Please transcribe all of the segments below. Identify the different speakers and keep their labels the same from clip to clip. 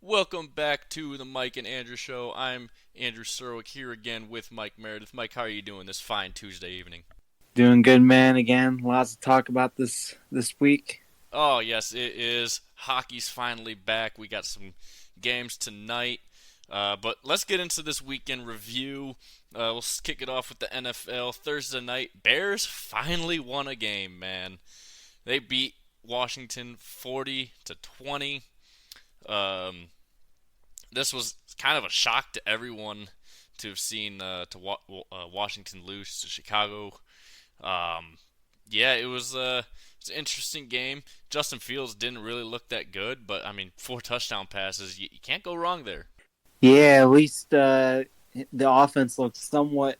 Speaker 1: Welcome back to the Mike and Andrew Show. I'm Andrew Serwick here again with Mike Meredith. Mike, how are you doing this fine Tuesday evening?
Speaker 2: Doing good, man. Again, lots to talk about this week.
Speaker 1: Oh, yes, it is. Hockey's finally back. We got some games tonight. But let's get into this weekend review. We'll kick it off with the NFL. Thursday night, Bears finally won a game, man. They beat Washington 40 to 20. Um, this was kind of a shock to everyone to have seen Washington lose to Chicago. Um, yeah, it was an interesting game. Justin Fields didn't really look that good, but I mean, four touchdown passes, you can't go wrong there.
Speaker 2: Yeah, at least the offense looked somewhat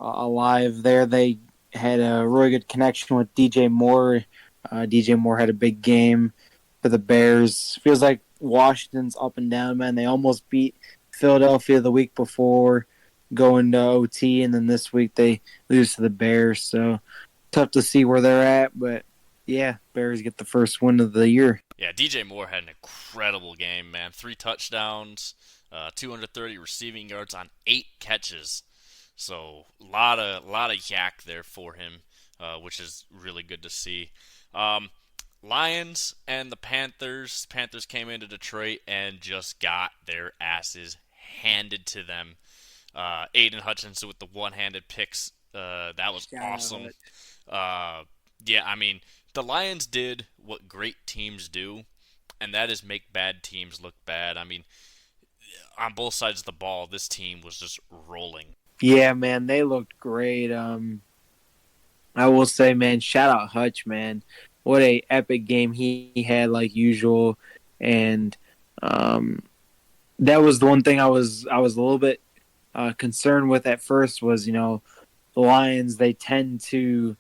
Speaker 2: alive there. They had a really good connection with DJ Moore. DJ Moore had a big game for the Bears. Feels like Washington's up and down, man. They almost beat Philadelphia the week before, going to OT, and then this week they lose to the Bears. So tough to see where they're at, but yeah, Bears get the first win of the year.
Speaker 1: Yeah, DJ Moore had an incredible game, man. Three touchdowns, 230 receiving yards on 8 catches. So a lot of yak there for him, which is really good to see. Um, Lions and the Panthers. Panthers came into Detroit and just got their asses handed to them. Aiden Hutchinson with the one-handed picks. That was
Speaker 2: Shout
Speaker 1: awesome.
Speaker 2: out.
Speaker 1: Uh, yeah, I mean, the Lions did what great teams do, and that is make bad teams look bad. I mean, on both sides of the ball, this team was just rolling.
Speaker 2: Yeah, man, they looked great. I will say, man, shout out Hutch, man. What a epic game he had, like usual, and um, that was the one thing I was a little bit concerned with at first was the Lions, they tend to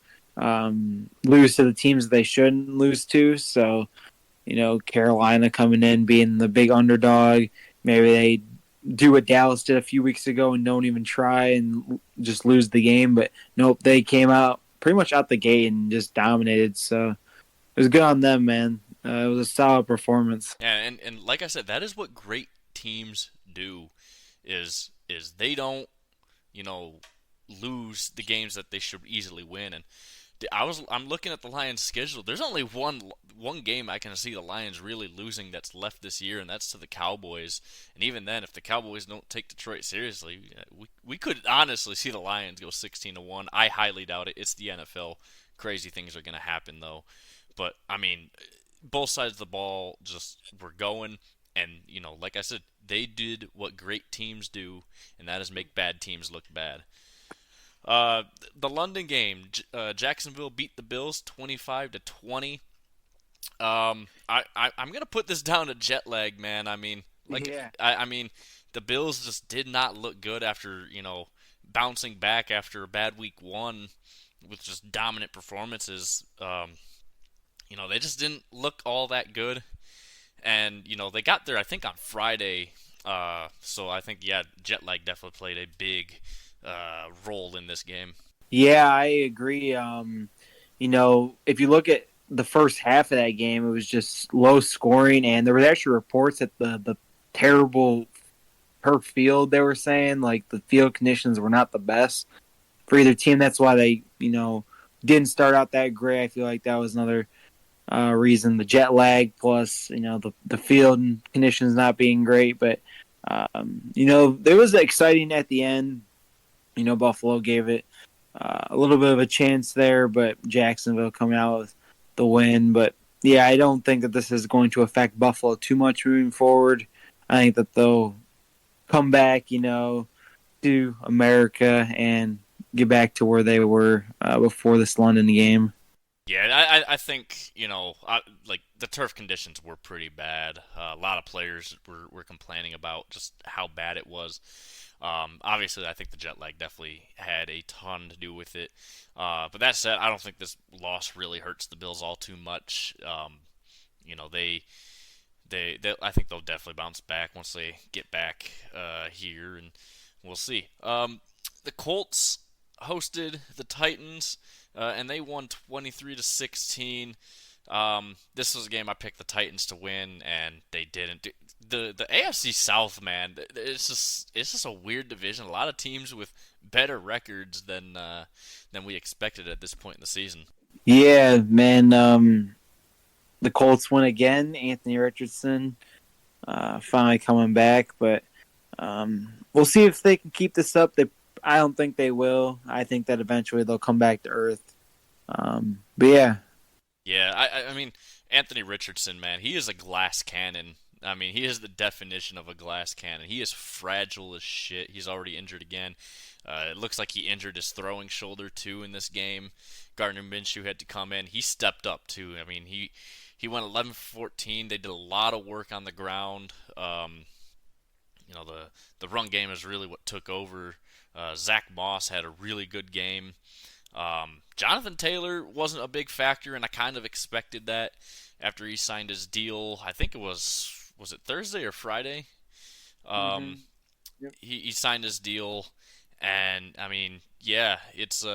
Speaker 2: lose to the teams they shouldn't lose to. So Carolina coming in being the big underdog, maybe they do what Dallas did a few weeks ago and don't even try and just lose the game. But nope, they came out pretty much out the gate and just dominated. So it was good on them, man. It was a solid performance.
Speaker 1: Yeah, and like I said, that is what great teams do. Is they don't you know lose the games that they should easily win. And I'm looking at the Lions' schedule. There's only one game I can see the Lions really losing that's left this year, and that's to the Cowboys. And even then, if the Cowboys don't take Detroit seriously, we could honestly see the Lions go 16-1. I highly doubt it. It's the NFL. Crazy things are going to happen though. But I mean, both sides of the ball just were going, and like I said, they did what great teams do, and that is make bad teams look bad. Uh, the London game, Jacksonville beat the Bills 25-20. I'm gonna put this down to jet lag, man. I mean,
Speaker 2: Yeah.
Speaker 1: I mean, the Bills just did not look good after bouncing back after a bad week one with just dominant performances. They just didn't look all that good, and they got there I think on Friday. So I think yeah, jet lag definitely played a big role in this game.
Speaker 2: Yeah, I agree. If you look at the first half of that game, it was just low scoring, and there was actually reports that the terrible per field they were saying like the field conditions were not the best for either team. That's why they didn't start out that great. I feel like that was another reason, the jet lag plus the field conditions not being great. But there was exciting at the end. Buffalo gave it a little bit of a chance there, but Jacksonville coming out with the win. But yeah, I don't think that this is going to affect Buffalo too much moving forward. I think that they'll come back, to America and get back to where they were before this London game.
Speaker 1: Yeah, I think like the turf conditions were pretty bad. A lot of players were complaining about just how bad it was. Obviously, I think the jet lag definitely had a ton to do with it. But that said, I don't think this loss really hurts the Bills all too much. You know, I think they'll definitely bounce back once they get back here, and we'll see. The Colts hosted the Titans, and they won 23-16. This was a game I picked the Titans to win, and they didn't. the AFC South, man, it's just a weird division. A lot of teams with better records than we expected at this point in the season.
Speaker 2: Yeah, man. The Colts win again. Anthony Richardson finally coming back, but we'll see if they can keep this up. I don't think they will. I think that eventually they'll come back to earth. But yeah,
Speaker 1: Yeah, I mean Anthony Richardson, man, he is a glass cannon. I mean, he is the definition of a glass cannon. He is fragile as shit. He's already injured again. It looks like he injured his throwing shoulder too in this game. Gardner Minshew had to come in. He stepped up too. I mean, he went 11 for 14. They did a lot of work on the ground. The run game is really what took over. Zach Moss had a really good game. Jonathan Taylor wasn't a big factor, and I kind of expected that after he signed his deal. I think it was it Thursday or Friday.
Speaker 2: mm-hmm.
Speaker 1: Um,
Speaker 2: Yep.
Speaker 1: he signed his deal, and I mean, yeah, it's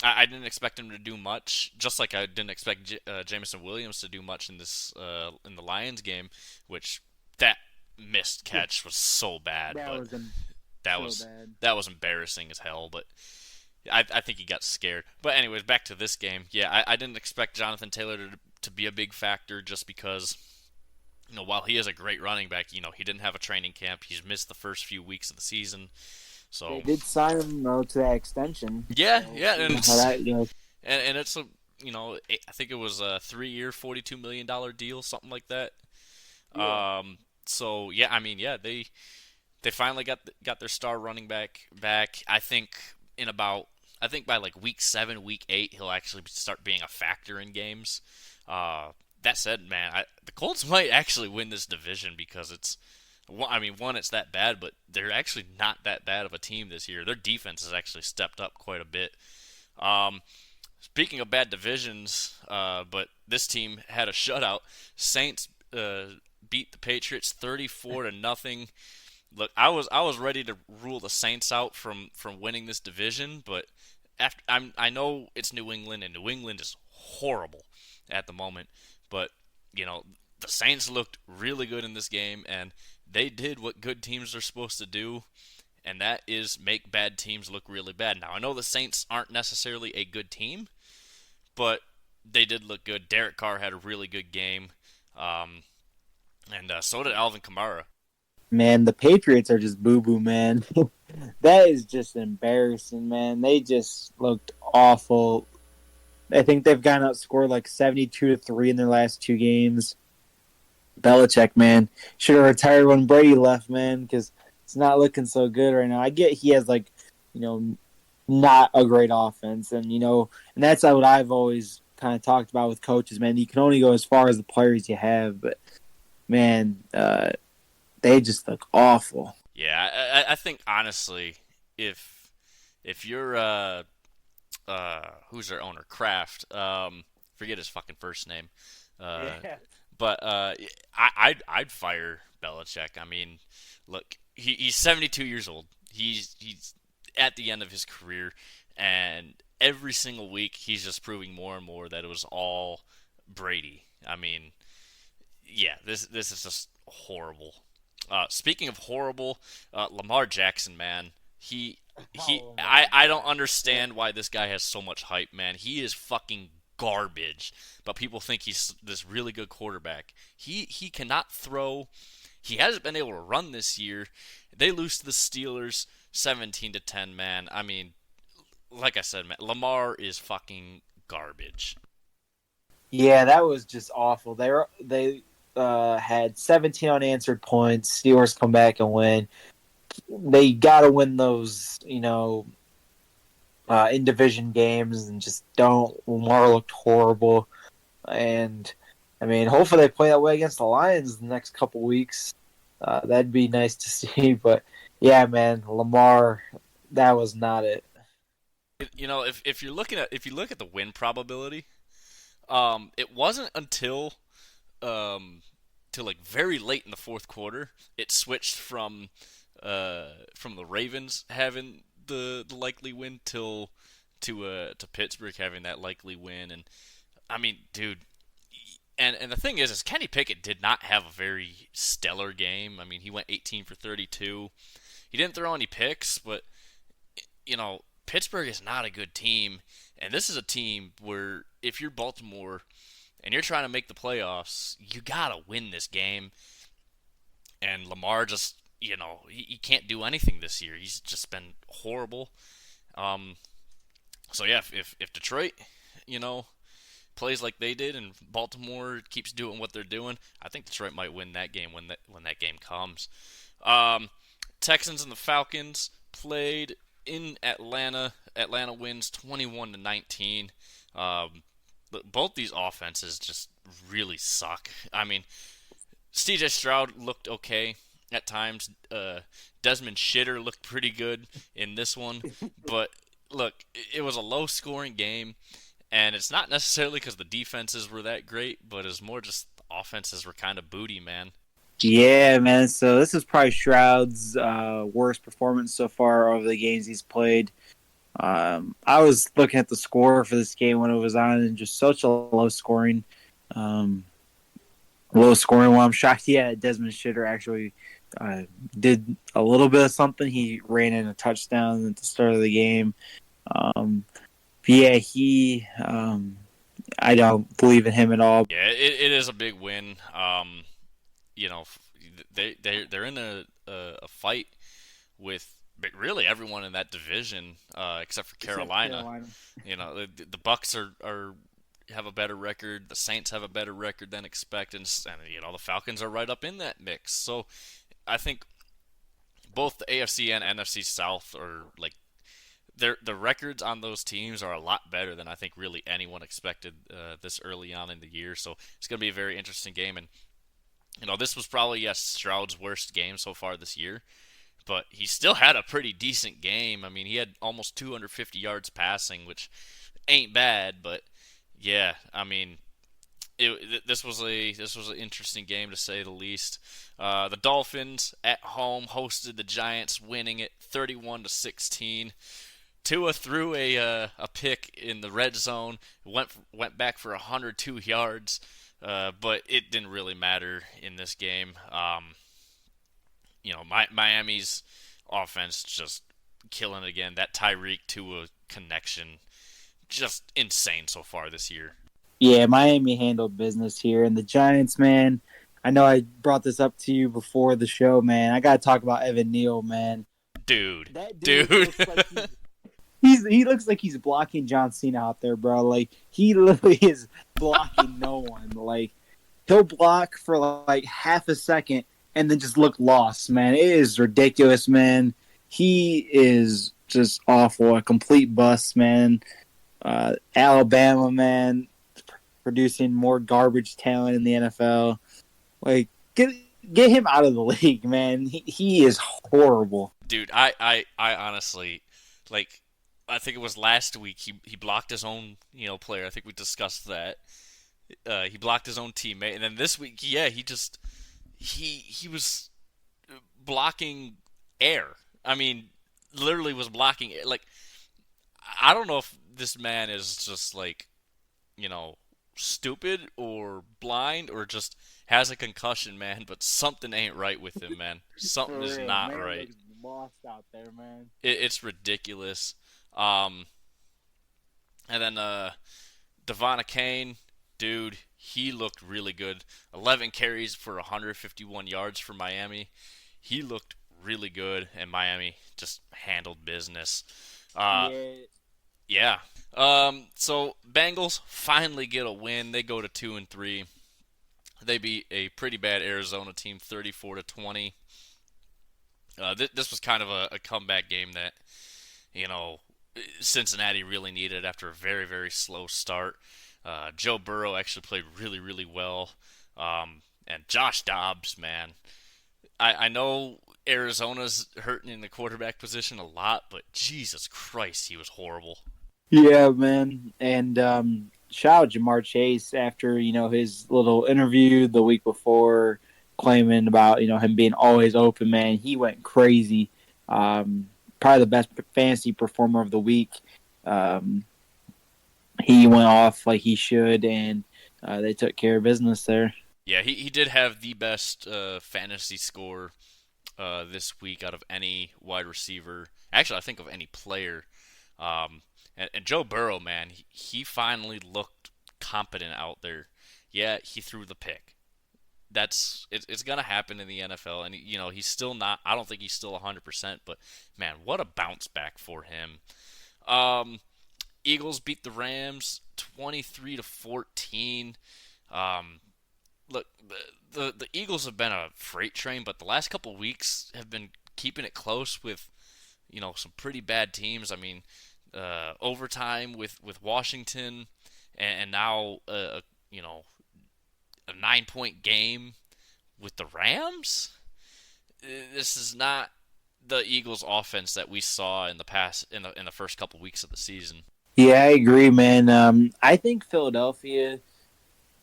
Speaker 1: I didn't expect him to do much, just like I didn't expect Jameson Williams to do much in this in the Lions game, which that missed
Speaker 2: Yeah,
Speaker 1: catch was so bad,
Speaker 2: that
Speaker 1: but
Speaker 2: was
Speaker 1: that
Speaker 2: so
Speaker 1: was
Speaker 2: bad.
Speaker 1: that was embarrassing as hell. But I think he got scared. But anyways, back to this game. Yeah, I didn't expect Jonathan Taylor to be a big factor just because while he is a great running back, he didn't have a training camp. He's missed the first few weeks of the season.
Speaker 2: They
Speaker 1: So
Speaker 2: did sign him though to that extension.
Speaker 1: yeah,
Speaker 2: So
Speaker 1: yeah,
Speaker 2: you know how that
Speaker 1: and it's a I think it was a 3-year, $42 million deal, something like that.
Speaker 2: Yeah.
Speaker 1: So yeah, I mean, yeah, they finally got their star running back. I think by like week 7, week 8, he'll actually start being a factor in games. That said, man, the Colts might actually win this division because I mean, one, it's that bad, but they're actually not that bad of a team this year. Their defense has actually stepped up quite a bit. Um, Speaking of bad divisions, but this team had a shutout. Saints beat the Patriots 34 to nothing. Look, I was ready to rule the Saints out from winning this division, but I know it's New England, and New England is horrible at the moment, but you know the Saints looked really good in this game, and they did what good teams are supposed to do, and that is make bad teams look really bad. Now I know the Saints aren't necessarily a good team, but they did look good. Derek Carr had a really good game, um, and so did Alvin Kamara.
Speaker 2: Man, the Patriots are just boo boo, man. That is just embarrassing, man. They just looked awful. I think they've gotten outscored like 72-3 in their last two games. Belichick, man, should have retired when Brady left, man, because it's not looking so good right now. I get he has like, you know, not a great offense, and and that's what I've always kind of talked about with coaches, man. You can only go as far as the players you have, but man, they just look awful.
Speaker 1: Yeah, I think honestly, if you're who's their owner, Kraft, forget his fucking first name, uh,
Speaker 2: Yeah.
Speaker 1: but I'd fire Belichick. I mean, look, he's 72 years old. He's at the end of his career, and every single week he's just proving more and more that it was all Brady. I mean, yeah, this is just horrible. Speaking of horrible, Lamar Jackson, man,
Speaker 2: Oh my
Speaker 1: I don't
Speaker 2: god. Yeah.
Speaker 1: understand why this guy has so much hype, man. He is fucking garbage, but people think he's this really good quarterback. He cannot throw. He hasn't been able to run this year. They lose to the Steelers 17-10, man. I mean, like I said, man, Lamar is fucking garbage.
Speaker 2: Yeah, that was just awful. They had 17 unanswered points. Steelers come back and win. They got to win those, in division games, and just don't. Lamar looked horrible, and I mean, hopefully they play that way against the Lions the next couple weeks. That'd be nice to see. But yeah, man, Lamar, that was not it.
Speaker 1: If you're looking at if you look at the win probability, it wasn't until till like very late in the fourth quarter it switched from the Ravens having the likely win to Pittsburgh having that likely win. And I mean, dude, And the thing is Kenny Pickett did not have a very stellar game. I mean, he went 18 for 32. He didn't throw any picks, but Pittsburgh is not a good team, and this is a team where if you're Baltimore and you're trying to make the playoffs, you gotta win this game. And Lamar just, he can't do anything this year. He's just been horrible. Um, so yeah, if Detroit, you know, plays like they did, and Baltimore keeps doing what they're doing, I think Detroit might win that game when that game comes. Um, Texans and the Falcons played in Atlanta. Atlanta wins 21-19. Both these offenses just really suck. I mean, C.J. Stroud looked okay at times. Desmond Shitter looked pretty good in this one, but look, it was a low-scoring game, and it's not necessarily because the defenses were that great, but it's more just the offenses were kind of booty, man.
Speaker 2: Yeah, man. So this is probably Stroud's worst performance so far of the games he's played. I was looking at the score for this game when it was on, and just such a um, low scoring one. I'm shocked. Yeah, Desmond Shitter actually did a little bit of something. He ran in a touchdown at the start of the game. Yeah, I don't believe in him at all.
Speaker 1: Yeah, it is a big win. You know, they're in a fight with really everyone in that division except for Carolina. The Bucks are have a better record. The Saints have a better record than expected, and the Falcons are right up in that mix. So I think both the AFC and NFC South are like the records on those teams are a lot better than I think really anyone expected this early on in the year. So it's going to be a very interesting game, and this was probably Stroud's worst game so far this year, but he still had a pretty decent game. I mean, he had almost 250 yards passing, which ain't bad, but yeah, I mean, this was an interesting game to say the least. The Dolphins at home hosted the Giants, winning it 31-16. Tua threw a pick in the red zone, went back for 102 yards, but it didn't really matter in this game. Miami's offense just killing it again. That Tyreek Tua connection, just insane so far this year.
Speaker 2: Yeah, Miami handled business here, and the Giants, man. I know I brought this up to you before the show, man. I got to talk about Evan Neal, man.
Speaker 1: Dude.
Speaker 2: That dude. Looks like he looks like he's blocking John Cena out there, bro. Like, he literally is blocking no one. Like, he'll block for like half a second and then just look lost, man. It is ridiculous, man. He is just awful. A complete bust, man. Alabama, man, producing more garbage talent in the NFL. Like, get him out of the league, man. He is horrible.
Speaker 1: Dude, I honestly, like, I think it was last week he blocked his own player. I think we discussed that. He blocked his own teammate, and then this week, yeah, he was blocking air. I mean, literally was blocking air. Like, I don't know if this man is just like, stupid or blind or just has a concussion, man. But something ain't right with him, man. Something is not
Speaker 2: man
Speaker 1: right.
Speaker 2: looks lost out there, man.
Speaker 1: It's ridiculous. And then Devon Kane, dude, he looked really good. 11 carries for 151 yards for Miami. He looked really good, and Miami just handled business. Yeah. So Bengals finally get a win. They go to 2-3. They beat a pretty bad Arizona team, 34-20. This was kind of a comeback game that, Cincinnati really needed after a very, very slow start. Joe Burrow actually played really, really well. And Josh Dobbs, man. I know Arizona's hurting in the quarterback position a lot, but Jesus Christ, he was horrible.
Speaker 2: Yeah, man. And shout out Jamar Chase after, his little interview the week before claiming about, him being always open, man. He went crazy. Probably the best fantasy performer of the week. He went off like he should, and they took care of business there.
Speaker 1: Yeah, he did have the best fantasy score this week out of any wide receiver. Actually, I think of any player. And Joe Burrow, man, he finally looked competent out there. Yeah, he threw the pick. It's gonna happen in the NFL, and he's still not. I don't think he's still 100%, but man, what a bounce back for him. Um, Eagles beat the Rams 23-14. Um, Look, the Eagles have been a freight train, but the last couple weeks have been keeping it close with some pretty bad teams. I mean, overtime with Washington, and now a 9-point game with the Rams. This is not the Eagles' offense that we saw in the past in the first couple weeks of the season.
Speaker 2: Yeah, I agree, man. I think Philadelphia,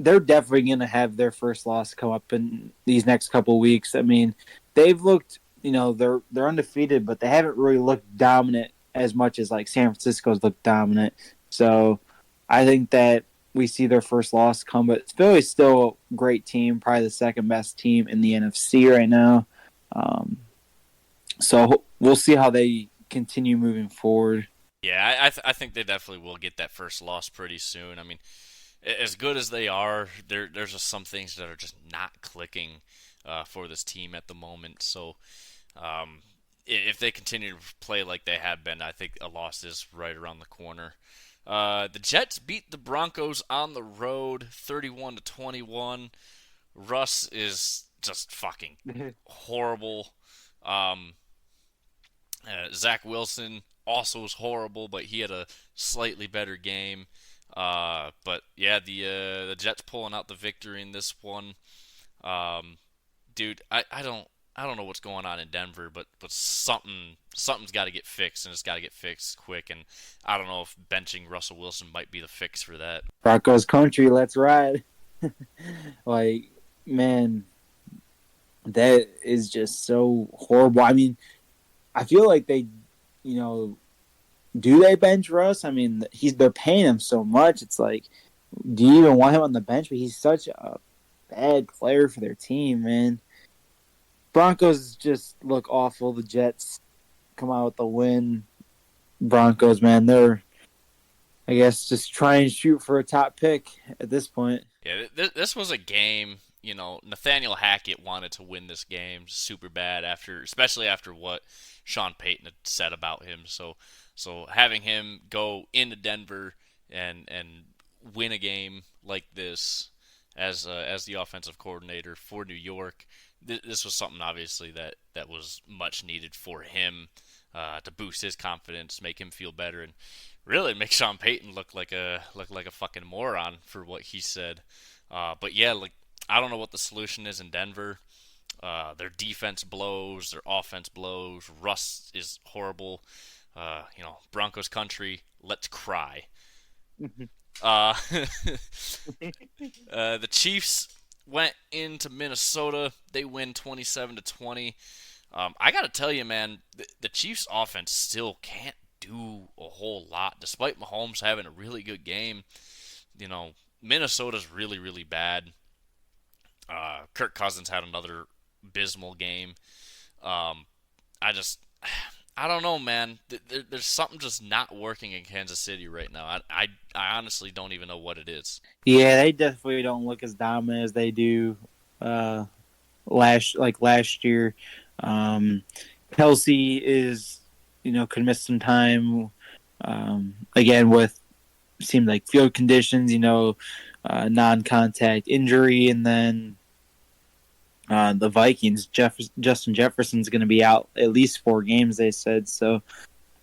Speaker 2: they're definitely going to have their first loss come up in these next couple weeks. I mean, they've looked, they're undefeated, but they haven't really looked dominant as much as like San Francisco's looked dominant. So I think that we see their first loss come, but Philly's still a great team, probably the second best team in the NFC right now. Um, so we'll see how they continue moving forward.
Speaker 1: Yeah, I think they definitely will get that first loss pretty soon. I mean, as good as they are, there's just some things that are just not clicking for this team at the moment. So if they continue to play like they have been, I think a loss is right around the corner. The Jets beat the Broncos on the road, 31-21. Russ is just fucking horrible. Um, Zach Wilson also was horrible, but he had a slightly better game. But yeah, the Jets pulling out the victory in this one. Um, Dude, I don't know what's going on in Denver, but something's got to get fixed, and it's got to get fixed quick. And I don't know if benching Russell Wilson might be the fix for that.
Speaker 2: Broncos country, let's ride. Like, man, that is just so horrible. I mean, I feel like you know, do they bench Russ? I mean, they're paying him so much. It's like, do you even want him on the bench? But he's such a bad player for their team, man. Broncos just look awful. The Jets come out with the win. Broncos, man, they're, I guess, just try and shoot for a top pick at this point.
Speaker 1: Yeah, this was a game. Nathaniel Hackett wanted to win this game super bad especially after what Sean Payton had said about him. So having him go into Denver and win a game like this as the offensive coordinator for New York, this was something obviously that was much needed for him to boost his confidence, make him feel better, and really make Sean Payton look like a fucking moron for what he said. But yeah, like I don't know what the solution is in Denver. Their defense blows, their offense blows. Russ is horrible. Broncos country, let's cry. Uh, the Chiefs went into Minnesota. They win 27-20. I gotta tell you, man, the Chiefs' offense still can't do a whole lot, despite Mahomes having a really good game. Minnesota's really, really bad. Kirk Cousins had another abysmal game. Um, I just, I don't know, man. There's something just not working in Kansas City right now. I honestly don't even know what it is.
Speaker 2: Yeah, they definitely don't look as dominant as they do uh, last year. Kelsey is, could miss some time. Again, with seemed like field conditions, non-contact injury, and then the Vikings, Justin Jefferson's going to be out at least 4 games, they said. So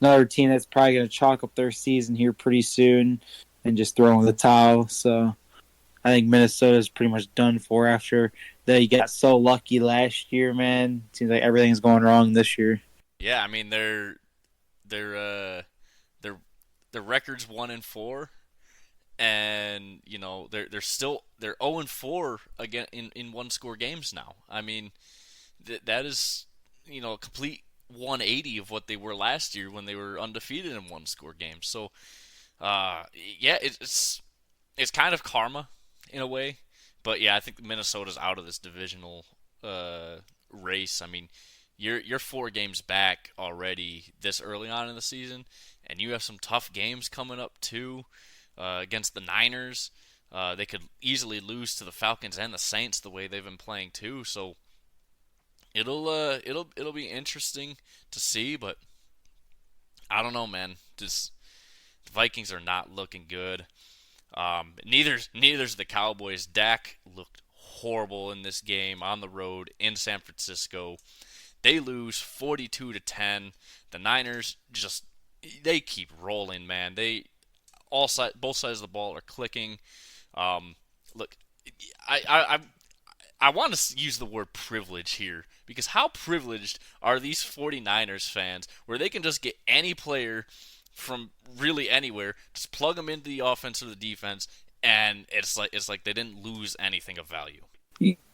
Speaker 2: another team that's probably going to chalk up their season here pretty soon and just throw in the towel. So I think Minnesota's pretty much done for after they got so lucky last year, man. Seems like everything's going wrong this year.
Speaker 1: Yeah, I mean their record's 1-4, and they're 0-4 again in one score games now. I mean that is a complete 180 of what they were last year when they were undefeated in one score games. So yeah, it's kind of karma in a way. But yeah, I think Minnesota's out of this divisional uh, race. I mean, you're 4 games back already this early on in the season, and you have some tough games coming up too against the Niners. They could easily lose to the Falcons and the Saints the way they've been playing too. So it'll be interesting to see, but I don't know, man. Just the Vikings are not looking good. Neither's the Cowboys. Dak looked horrible in this game on the road in San Francisco. They lose 42-10. The Niners just they keep rolling, man. Both sides of the ball are clicking. Look, I I want to use the word privilege here because how privileged are these 49ers fans where they can just get any player from really anywhere, just plug them into the offense or the defense, and it's like they didn't lose anything of value.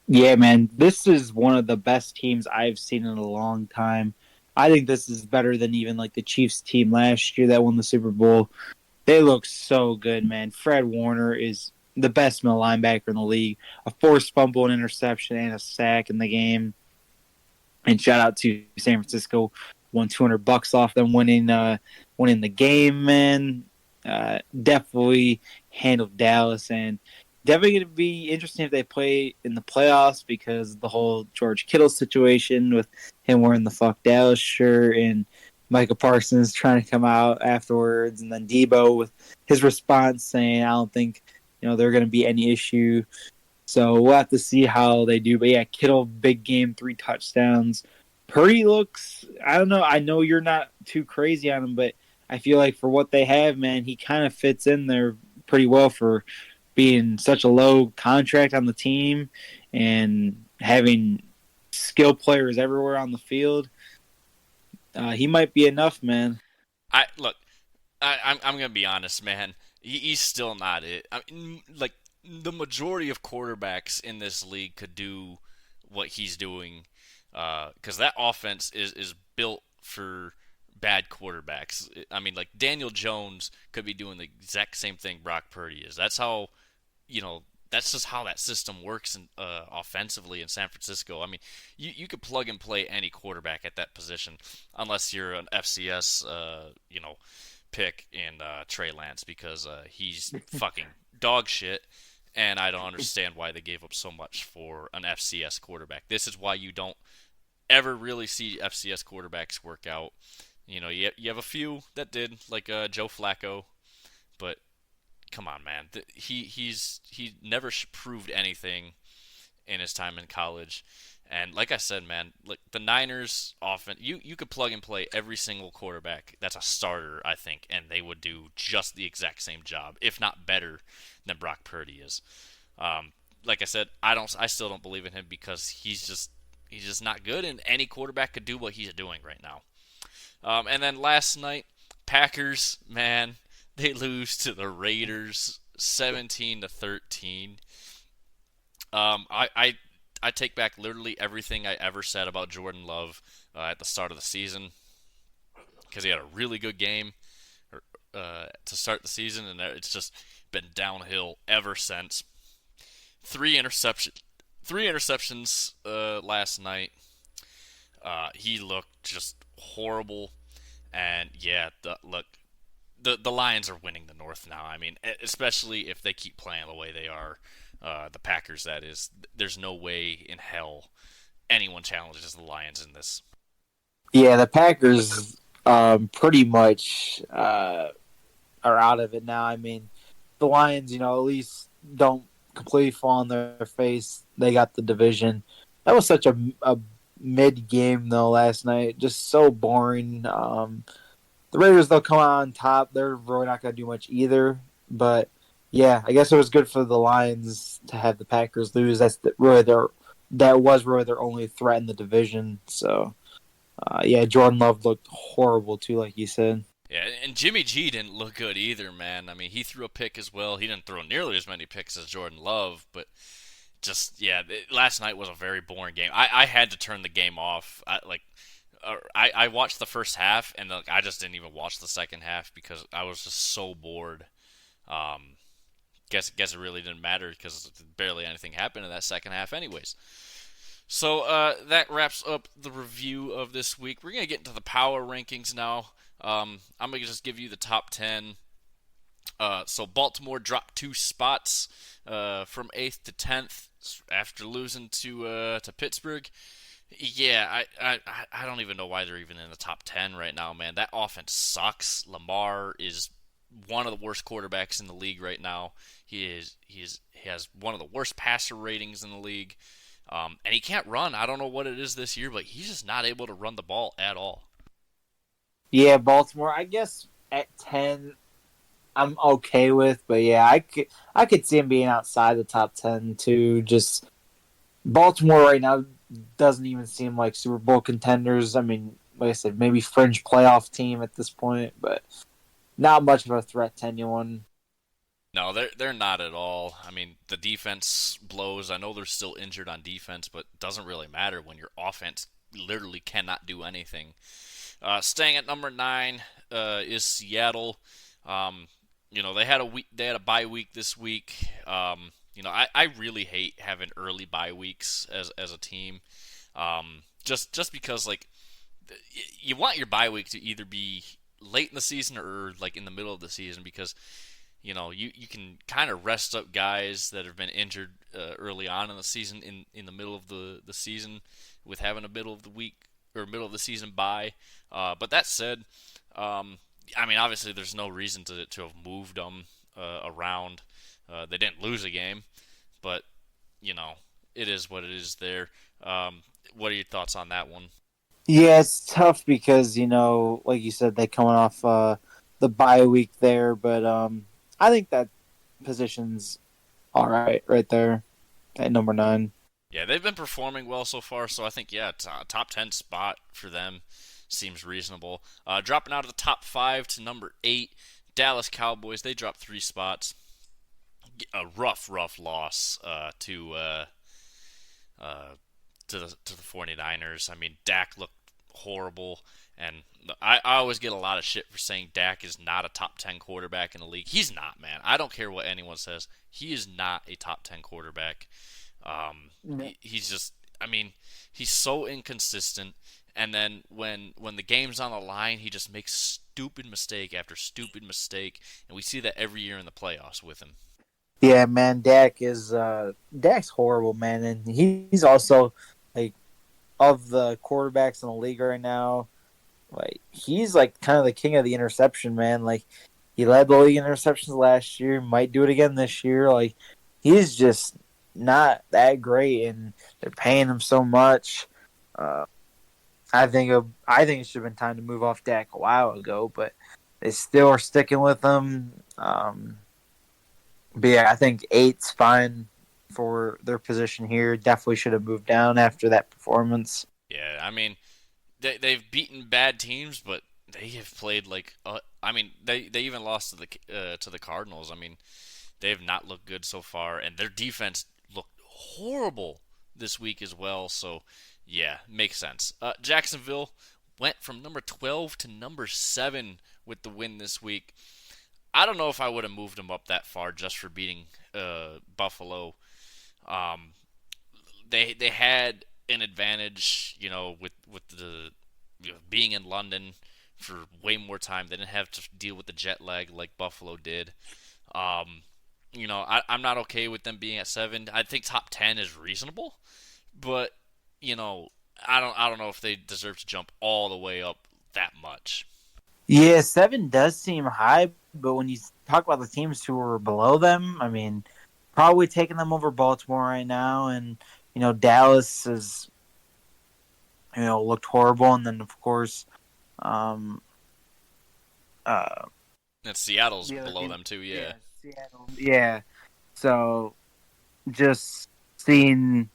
Speaker 2: Yeah, man, this is one of the best teams I've seen in a long time. I think this is better than even like the Chiefs team last year that won the Super Bowl. They look so good, man. Fred Warner is the best middle linebacker in the league. A forced fumble, an interception, and a sack in the game. And shout out to San Francisco, won $200 off them winning the game, man. Definitely handled Dallas, and definitely going to be interesting if they play in the playoffs because the whole George Kittle situation with him wearing the fuck Dallas shirt and Micah Parsons trying to come out afterwards, and then Debo with his response saying, "I don't think there going to be any issue." So we'll have to see how they do. But yeah, Kittle, big game, 3 touchdowns. Purdy looks, I don't know. I know you're not too crazy on him, but I feel like for what they have, man, he kind of fits in there pretty well for being such a low contract on the team and having skill players everywhere on the field. He might be enough, man.
Speaker 1: I look, I'm gonna be honest, man. He's still not it. I mean, like the majority of quarterbacks in this league could do what he's doing, because that offense is built for bad quarterbacks. I mean, like Daniel Jones could be doing the exact same thing Brock Purdy is. That's how you know that's just how that system works offensively in San Francisco. I mean, you could plug and play any quarterback at that position, unless you're an FCS, pick in Trey Lance because he's fucking dog shit, and I don't understand why they gave up so much for an FCS quarterback. This is why you don't ever really see FCS quarterbacks work out. You have a few that did, like Joe Flacco, but come on, man. He never proved anything in his time in college. And like I said, man, like the Niners often you could plug and play every single quarterback that's a starter, I think, and they would do just the exact same job, if not better than Brock Purdy is. Like I said, I still don't believe in him because he's just not good, and any quarterback could do what he's doing right now. And then last night, Packers, man, they lose to the Raiders 17-13. I take back literally everything I ever said about Jordan Love at the start of the season because he had a really good game to start the season, and it's just been downhill ever since. Three interception, three interceptions last night. He looked just horrible, and yeah, look, the Lions are winning the North now. I mean, especially if they keep playing the way they are. The Packers, that is. There's no way in hell anyone challenges the Lions in this.
Speaker 2: Yeah, the Packers pretty much are out of it now. I mean, the Lions, at least don't completely fall on their face. They got the division. That was such a mid game though last night. Just so boring. The Raiders they'll come out on top. They're really not going to do much either. But yeah, I guess it was good for the Lions to have the Packers lose. That was really their only threat in the division. So yeah, Jordan Love looked horrible too, like you said.
Speaker 1: Yeah, and Jimmy G didn't look good either, man. I mean, he threw a pick as well. He didn't throw nearly as many picks as Jordan Love, but just yeah, last night was a very boring game. I had to turn the game off. I watched the first half, and I just didn't even watch the second half because I was just so bored. Um, guess it really didn't matter because barely anything happened in that second half, anyways. So that wraps up the review of this week. We're gonna get into the power rankings now. I'm gonna just give you the top 10. So Baltimore dropped 2 spots from 8th to 10th after losing to Pittsburgh. Yeah, I don't even know why they're even in the top 10 right now, man. That offense sucks. Lamar is one of the worst quarterbacks in the league right now. He has one of the worst passer ratings in the league. And he can't run. I don't know what it is this year, but he's just not able to run the ball at all.
Speaker 2: Yeah, Baltimore. I guess at 10, I'm okay with, but yeah, I could see him being outside the top 10 too. Just Baltimore right now doesn't even seem like Super Bowl contenders. I mean, like I said, maybe fringe playoff team at this point, but not much of a threat to anyone.
Speaker 1: No, they're not at all. I mean, the defense blows. I know they're still injured on defense, but it doesn't really matter when your offense literally cannot do anything. Staying at number 9 is Seattle. Um, they had a bye week this week. I really hate having early bye weeks as a team. Just because like you want your bye week to either be late in the season or like in the middle of the season because you can kind of rest up guys that have been injured early on in the season in the middle of the season with having a middle of the week or middle of the season bye. But that said, I mean obviously there's no reason to have moved them around. They didn't lose a game, but it is what it is there. What are your thoughts on that one?
Speaker 2: Yeah, it's tough because like you said, they coming off the bye week there, but I think that position's all right there at number 9.
Speaker 1: Yeah, they've been performing well so far, so I think top 10 spot for them seems reasonable. Dropping out of the top 5 to number 8, Dallas Cowboys. They dropped 3 spots. A rough loss to the 49ers. I mean, Dak looked horrible, and I always get a lot of shit for saying Dak is not a top 10 quarterback in the league. He's not, man. I don't care what anyone says. He is not a top 10 quarterback. He's just, I mean, he's so inconsistent. And then when the game's on the line, he just makes stupid mistake after stupid mistake, and we see that every year in the playoffs with him.
Speaker 2: Yeah, man, Dak's horrible, man, and he's also like of the quarterbacks in the league right now. Like he's like kind of the king of the interception, man. Like he led the league in interceptions last year, might do it again this year. Like he's just not that great, and they're paying him so much. I think it should have been time to move off Dak a while ago, but they still are sticking with him. But yeah, I think 8's fine for their position here. Definitely should have moved down after that performance.
Speaker 1: Yeah, I mean, they've beaten bad teams, but they have played like I mean, they even lost to the Cardinals. I mean, they have not looked good so far, and their defense looked horrible this week as well. So yeah, makes sense. Jacksonville went from number 12 to number 7 with the win this week. I don't know if I would have moved them up that far just for beating Buffalo. Um, they had an advantage, with the being in London for way more time. They didn't have to deal with the jet lag like Buffalo did. Um, I'm not okay with them being at 7. I think top 10 is reasonable, but I don't know if they deserve to jump all the way up that much.
Speaker 2: Yeah, 7 does seem high, but when you talk about the teams who are below them, I mean, probably taking them over Baltimore right now, and Dallas has looked horrible, and then of course, um, uh,
Speaker 1: And Seattle's
Speaker 2: the other
Speaker 1: below
Speaker 2: team,
Speaker 1: them too, yeah.
Speaker 2: Seattle, yeah. So just seeing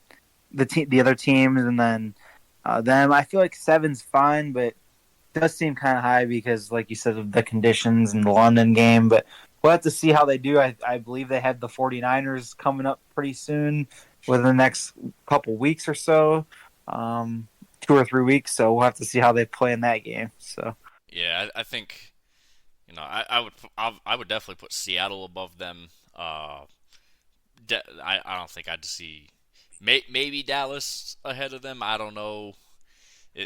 Speaker 2: the other teams, and then them, I feel like 7's fine, but does seem kind of high because, like you said, of the conditions in the London game. But we'll have to see how they do. I believe they have the 49ers coming up pretty soon within the next couple weeks or so, 2 or 3 weeks. So we'll have to see how they play in that game. So
Speaker 1: Yeah, I think I would definitely put Seattle above them. Uh, I don't think I'd see maybe Dallas ahead of them. I don't know.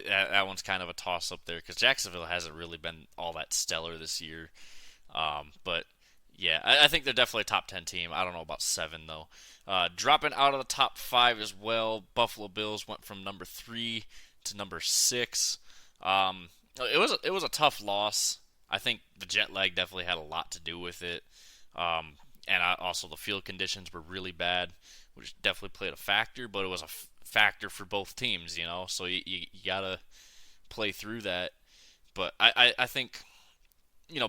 Speaker 1: That one's kind of a toss up there because Jacksonville hasn't really been all that stellar this year. But yeah, I think they're definitely a top 10 team. I don't know about 7 though. Dropping out of the top 5 as well. Buffalo Bills went from number 3 to number 6. It was a tough loss. I think the jet lag definitely had a lot to do with it. And also the field conditions were really bad, which definitely played a factor. But it was a factor for both teams, So you gotta play through that. But I think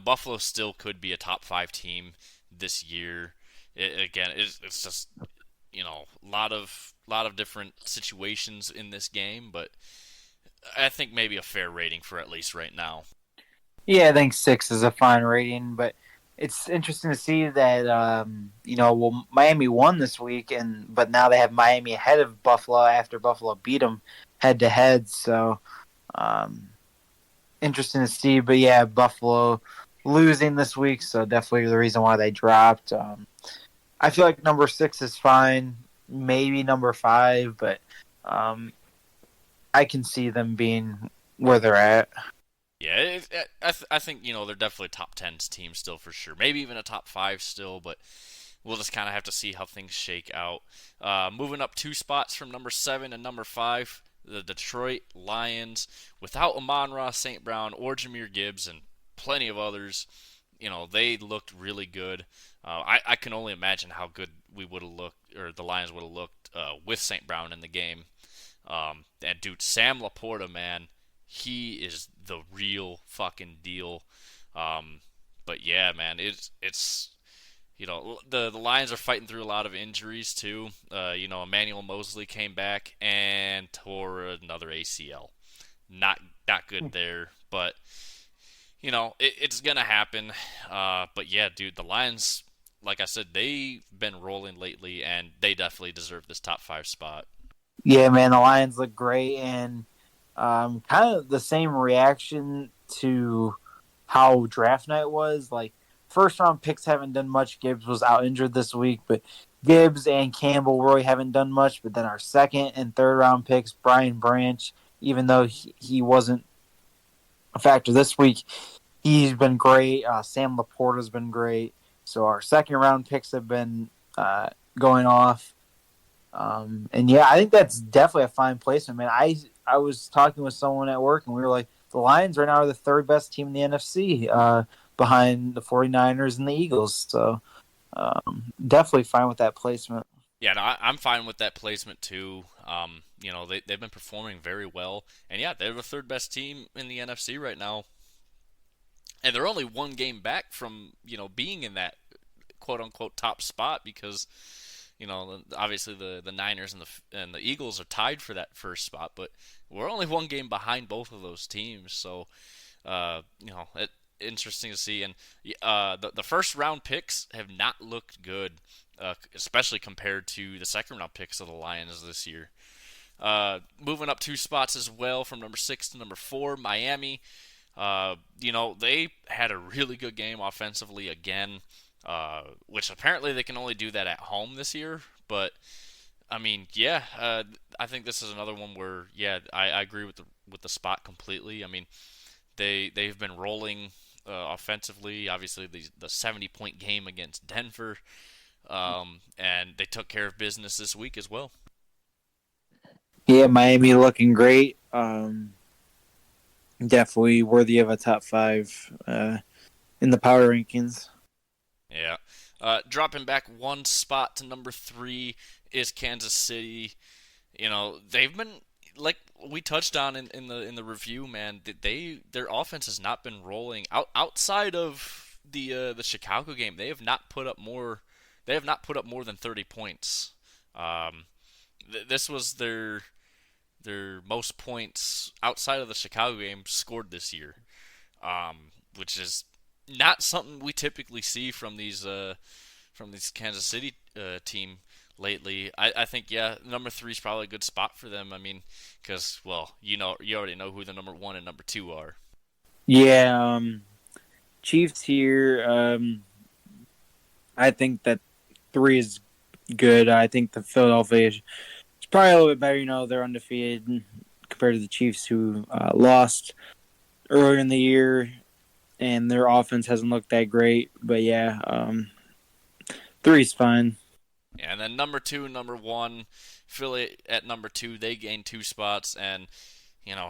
Speaker 1: Buffalo still could be a top 5 team this year. It's just a lot of different situations in this game, but I think maybe a fair rating for at least right now.
Speaker 2: Yeah, I think 6 is a fine rating, but it's interesting to see that well, Miami won this week, but now they have Miami ahead of Buffalo after Buffalo beat them head to head. So um, interesting to see. But yeah, Buffalo losing this week, so definitely the reason why they dropped. I feel like number 6 is fine, maybe number 5, but um, I can see them being where they're at.
Speaker 1: Yeah, I think they're definitely a top 10 team still for sure. Maybe even a top 5 still, but we'll just kind of have to see how things shake out. Moving up 2 spots from number 7 and number 5, the Detroit Lions, without Amon-Ra St. Brown or Jahmyr Gibbs and plenty of others. They looked really good. I can only imagine how good we would have looked, or the Lions would have looked with St. Brown in the game. And dude, Sam Laporta, man, he is the real fucking deal. But yeah, man, it's the Lions are fighting through a lot of injuries too. Emmanuel Mosley came back and tore another ACL. Not good there, but it's gonna happen. But yeah, dude, the Lions, like I said, they've been rolling lately, and they definitely deserve this top 5 spot.
Speaker 2: Yeah, man, the Lions look great, and kind of the same reaction to how draft night was. Like, first round picks haven't done much. Gibbs was out injured this week, but Gibbs and Campbell really haven't done much. But then our second and third round picks, Brian Branch, even though he wasn't a factor this week, he's been great. Sam Laporta's been great. So our second round picks have been going off. And yeah, I think that's definitely a fine placement, man. I was talking with someone at work, and we were like, the Lions right now are the third best team in the NFC, behind the 49ers and the Eagles. So definitely fine with that placement.
Speaker 1: Yeah, no, I'm fine with that placement too. They've been performing very well, and yeah, they're the third best team in the NFC right now, and they're only one game back from being in that quote unquote top spot because obviously the Niners and the Eagles are tied for that first spot, but we're only one game behind both of those teams. So, interesting to see. And the first round picks have not looked good, especially compared to the second round picks of the Lions this year. Moving up 2 spots as well from number 6 to number 4, Miami. They had a really good game offensively again. Which apparently they can only do that at home this year. But I mean, yeah, I think this is another one where, yeah, I agree with the spot completely. I mean, they've been rolling offensively. Obviously, the 70-point game against Denver, and they took care of business this week as well.
Speaker 2: Yeah, Miami looking great. Definitely worthy of a top 5 in the power rankings.
Speaker 1: Yeah. Dropping back 1 spot to number 3 is Kansas City. They've been, like we touched on in the review, man. Their offense has not been rolling outside of the Chicago game. They have not put up more. They have not put up more than 30 points. This was their most points outside of the Chicago game scored this year, which is not something we typically see from these Kansas City team lately. I think yeah, number 3 is probably a good spot for them. I mean, because well, you already know who the number 1 and number 2 are.
Speaker 2: Yeah, Chiefs here. I think that 3 is good. I think the Philadelphia is probably a little bit better. They're undefeated compared to the Chiefs, who lost earlier in the year, and their offense hasn't looked that great. But yeah, 3 is fine.
Speaker 1: Yeah, and then number 2, number 1, Philly at number 2, they gained 2 spots, and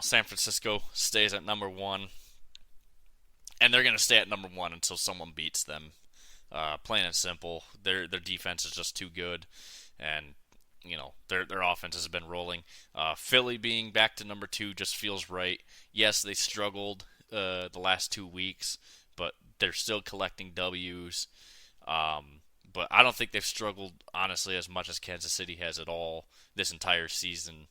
Speaker 1: San Francisco stays at number 1, and they're gonna stay at number 1 until someone beats them. Plain and simple, their defense is just too good, and their offense has been rolling. Philly being back to number 2 just feels right. Yes, they struggled the last 2 weeks, but they're still collecting W's. But I don't think they've struggled, honestly, as much as Kansas City has at all this entire season.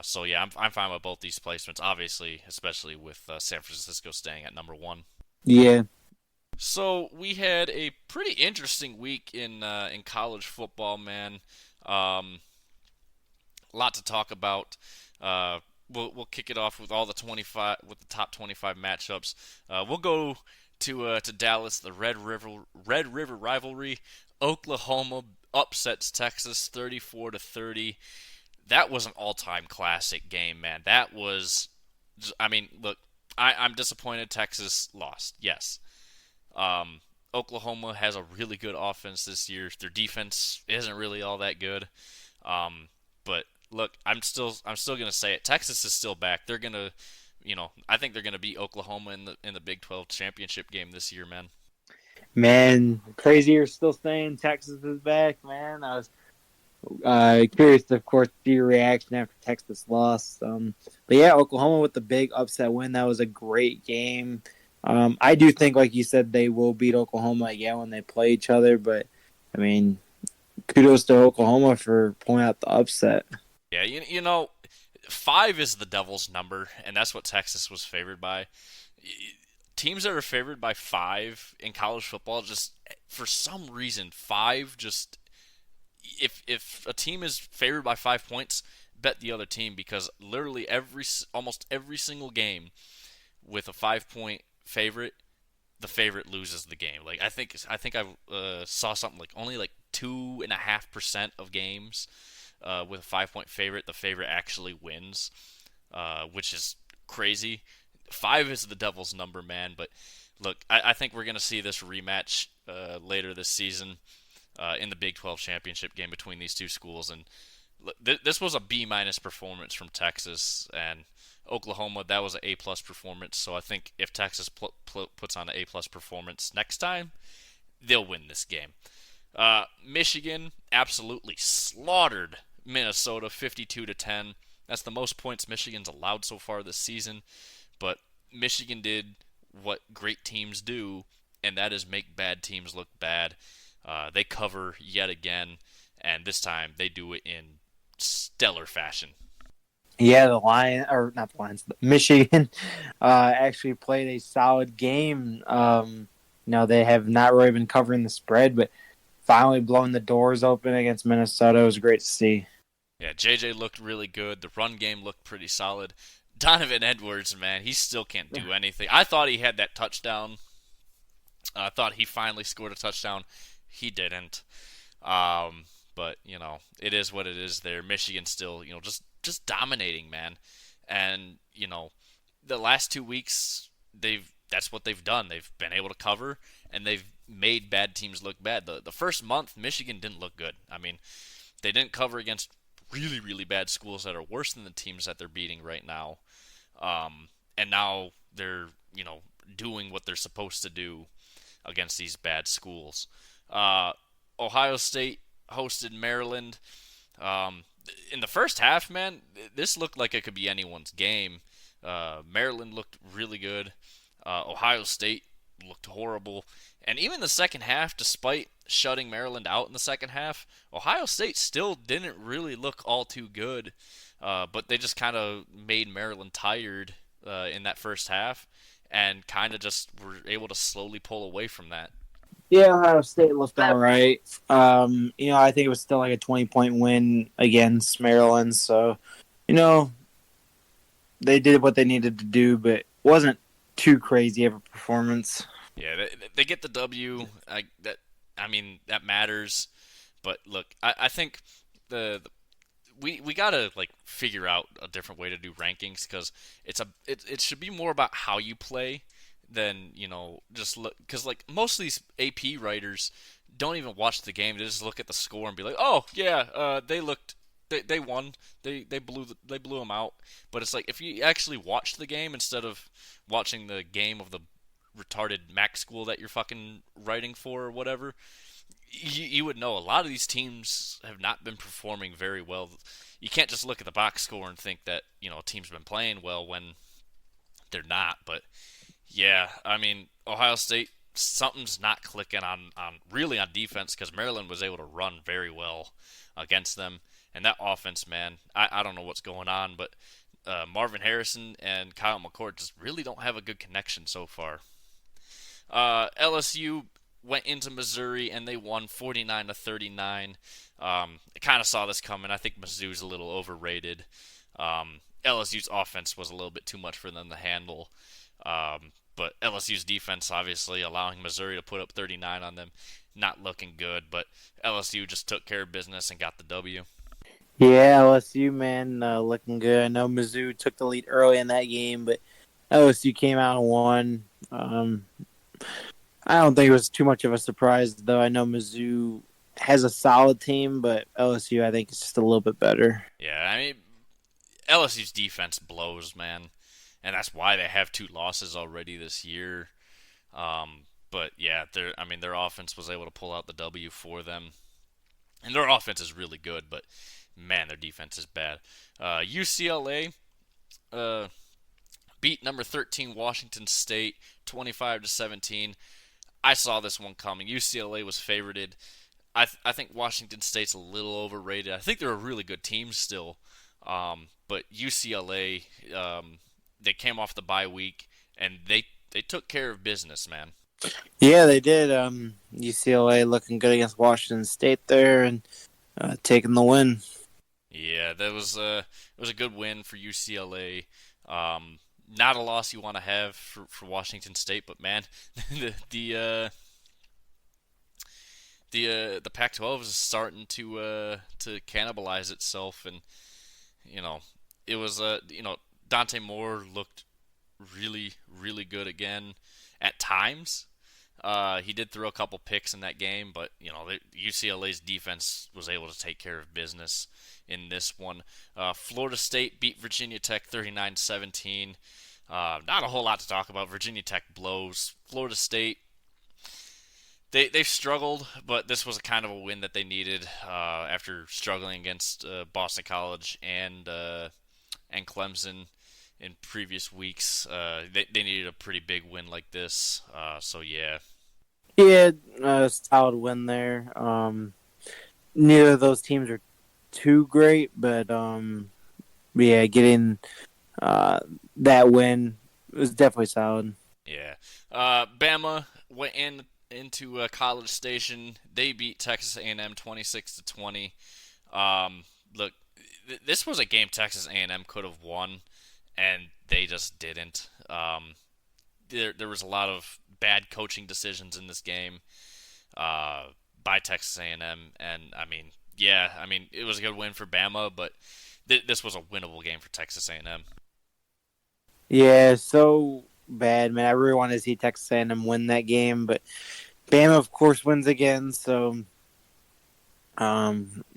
Speaker 1: So yeah, I'm fine with both these placements, obviously, especially with San Francisco staying at number 1.
Speaker 2: Yeah.
Speaker 1: So we had a pretty interesting week in college football, man. A lot to talk about. We'll kick it off with all the top 25 matchups. We'll go to Dallas, the Red River rivalry. Oklahoma upsets Texas 34-30. That was an all-time classic game, man. That was, I mean, look, I'm disappointed Texas lost. Yes. Oklahoma has a really good offense this year. Their defense isn't really all that good. But look, I'm still gonna say it. Texas is still back. They're gonna, I think they're gonna beat Oklahoma in the Big 12 championship game this year, man.
Speaker 2: Man, crazy you're still saying Texas is back, man. I was curious, of course, to see your reaction after Texas lost. But yeah, Oklahoma with the big upset win. That was a great game. I do think, like you said, they will beat Oklahoma again when they play each other. But, I mean, kudos to Oklahoma for pulling out the upset.
Speaker 1: Yeah, 5 is the devil's number, and that's what Texas was favored by. Teams that are favored by 5 in college football, just for some reason, 5 just... If a team is favored by 5 points, bet the other team, because literally almost every single game with a 5-point favorite, the favorite loses the game. Like I think I saw something like only like 2.5% of games with a 5-point favorite, the favorite actually wins, which is crazy. 5 is the devil's number, man. But look, I think we're gonna see this rematch later this season. In the Big 12 championship game between these two schools, and this was a B- performance from Texas, and Oklahoma, that was an A+ performance. So I think if Texas puts on an A+ performance next time, they'll win this game. Michigan absolutely slaughtered Minnesota 52-10. That's the most points Michigan's allowed so far this season, but Michigan did what great teams do, and that is make bad teams look bad. They cover yet again, and this time they do it in stellar fashion.
Speaker 2: Yeah, Michigan actually played a solid game. They have not really been covering the spread, but finally blowing the doors open against Minnesota was great to see.
Speaker 1: Yeah, JJ looked really good. The run game looked pretty solid. Donovan Edwards, man, he still can't do anything. I thought he had that touchdown. I thought he finally scored a touchdown. He didn't. But, it is what it is there. Michigan still, just dominating, man. And, the last 2 weeks, that's what they've done. They've been able to cover, and they've made bad teams look bad. The first month, Michigan didn't look good. I mean, they didn't cover against really, really bad schools that are worse than the teams that they're beating right now. And now they're, doing what they're supposed to do against these bad schools. Ohio State hosted Maryland. In the first half, man, this looked like it could be anyone's game. Maryland looked really good. Ohio State looked horrible. And even the second half, despite shutting Maryland out in the second half, Ohio State still didn't really look all too good. But they just kind of made Maryland tired in that first half and kind of just were able to slowly pull away from that.
Speaker 2: Yeah, Ohio State looked all right. I think it was still like a 20-point win against Maryland. So, they did what they needed to do, but it wasn't too crazy of a performance.
Speaker 1: Yeah, they get the W. I mean, that matters. But look, I think we gotta like figure out a different way to do rankings because it should be more about how you play than just look because like most of these AP writers don't even watch the game. They just look at the score and be like, oh yeah, they won, they blew them out. But it's like if you actually watch the game instead of watching the game of the retarded Mac school that you're fucking writing for or whatever, you would know a lot of these teams have not been performing very well. You can't just look at the box score and think that a team's been playing well when they're not. But yeah, I mean Ohio State, something's not clicking on really on defense because Maryland was able to run very well against them, and that offense, man, I don't know what's going on, but Marvin Harrison and Kyle McCord just really don't have a good connection so far. LSU went into Missouri and they won 49-39. I kind of saw this coming. I think Mizzou's a little overrated. LSU's offense was a little bit too much for them to handle. But LSU's defense, obviously, allowing Missouri to put up 39 on them, not looking good. But LSU just took care of business and got the W.
Speaker 2: Yeah, LSU, man, looking good. I know Mizzou took the lead early in that game, but LSU came out and won. I don't think it was too much of a surprise, though. I know Mizzou has a solid team, but LSU, I think, is just a little bit better.
Speaker 1: Yeah, I mean, LSU's defense blows, man. And that's why they have 2 losses already this year. But yeah, their offense was able to pull out the W for them. And their offense is really good, but man, their defense is bad. UCLA beat number 13 Washington State 25-17. I saw this one coming. UCLA was favorited. I think Washington State's a little overrated. I think they're a really good team still, but UCLA, they came off the bye week and they took care of business, man.
Speaker 2: Yeah, they did. UCLA looking good against Washington State there and taking the win.
Speaker 1: Yeah, that was it was a good win for UCLA. Not a loss you want to have for Washington State, but man, the Pac-12 is starting to cannibalize itself, and you know it was Dante Moore looked really good again at times. He did throw a couple picks in that game, but UCLA's defense was able to take care of business in this one. Florida State beat Virginia Tech 39-17. Not a whole lot to talk about. Virginia Tech blows. Florida State, they've struggled, but this was a kind of a win that they needed after struggling against Boston College and Clemson in previous weeks. They needed a pretty big win like this. So yeah.
Speaker 2: Yeah, solid win there. Neither of those teams are too great, but yeah, getting that win was definitely solid.
Speaker 1: Yeah. Bama went into College Station. They beat Texas A&M 26-20. Look, this was a game Texas A&M could have won, and they just didn't. There was a lot of bad coaching decisions in this game by Texas A&M, and I mean, yeah, it was a good win for Bama, but this was a winnable game for Texas A&M.
Speaker 2: Yeah, so bad, man. I really wanted to see Texas A&M win that game, but Bama, of course, wins again, so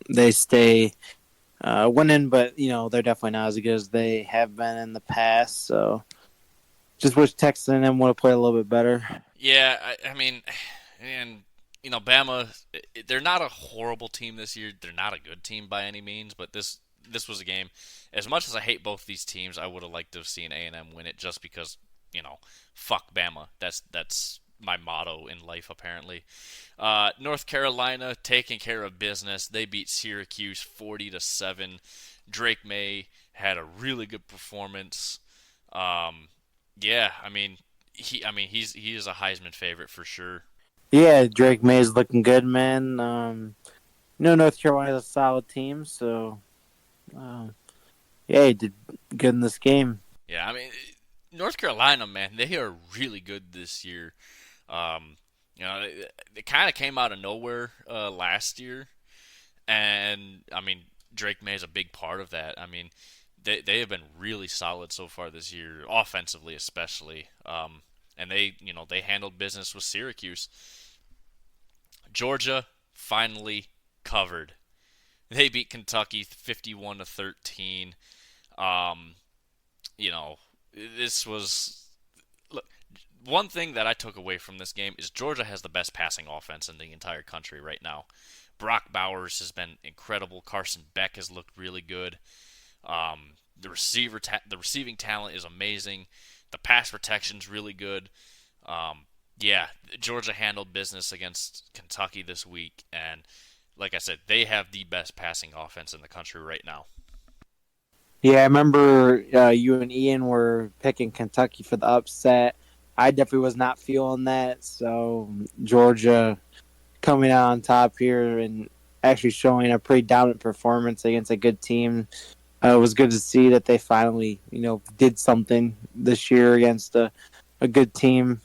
Speaker 2: they stay winning, but they're definitely not as good as they have been in the past. So just wish Texas A&M would have played a little bit better.
Speaker 1: Yeah, I mean, and Bama, they're not a horrible team this year. They're not a good team by any means, but this was a game. As much as I hate both these teams, I would have liked to have seen A&M win it just because, fuck Bama. That's my motto in life, apparently. North Carolina taking care of business. They beat Syracuse 40-7. Drake May had a really good performance. Yeah, he is a Heisman favorite for sure.
Speaker 2: Yeah, Drake May's looking good, man. North Carolina's a solid team, so yeah, he did good in this game.
Speaker 1: Yeah, North Carolina, man, they are really good this year. It kind of came out of nowhere last year, and I mean Drake May is a big part of that. I mean, they have been really solid so far this year, offensively especially. And they handled business with Syracuse. Georgia finally covered. They beat Kentucky 51-13. Um, you know, this was look, one thing that I took away from this game is Georgia has the best passing offense in the entire country right now. Brock Bowers has been incredible. Carson Beck has looked really good. The receiving talent is amazing. The pass protection's really good. Um, yeah, Georgia handled business against Kentucky this week, and like I said, they have the best passing offense in the country right now.
Speaker 2: Yeah, I remember you and Ian were picking Kentucky for the upset. I definitely was not feeling that. So Georgia coming out on top here and actually showing a pretty dominant performance against a good team. It was good to see that they finally, did something this year against a good team.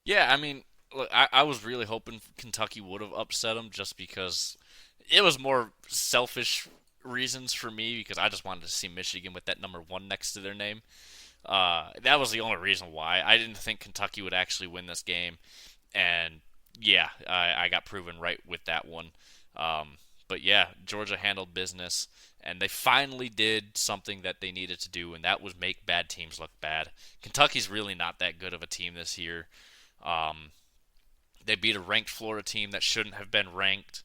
Speaker 1: Yeah, I mean, look, I was really hoping Kentucky would have upset them just because it was more selfish reasons for me because I just wanted to see Michigan with that number one next to their name. That was the only reason why. I didn't think Kentucky would actually win this game, and yeah, I got proven right with that one. But yeah, Georgia handled business, and they finally did something that they needed to do, and that was make bad teams look bad. Kentucky's really not that good of a team this year. Um, they beat a ranked Florida team that shouldn't have been ranked,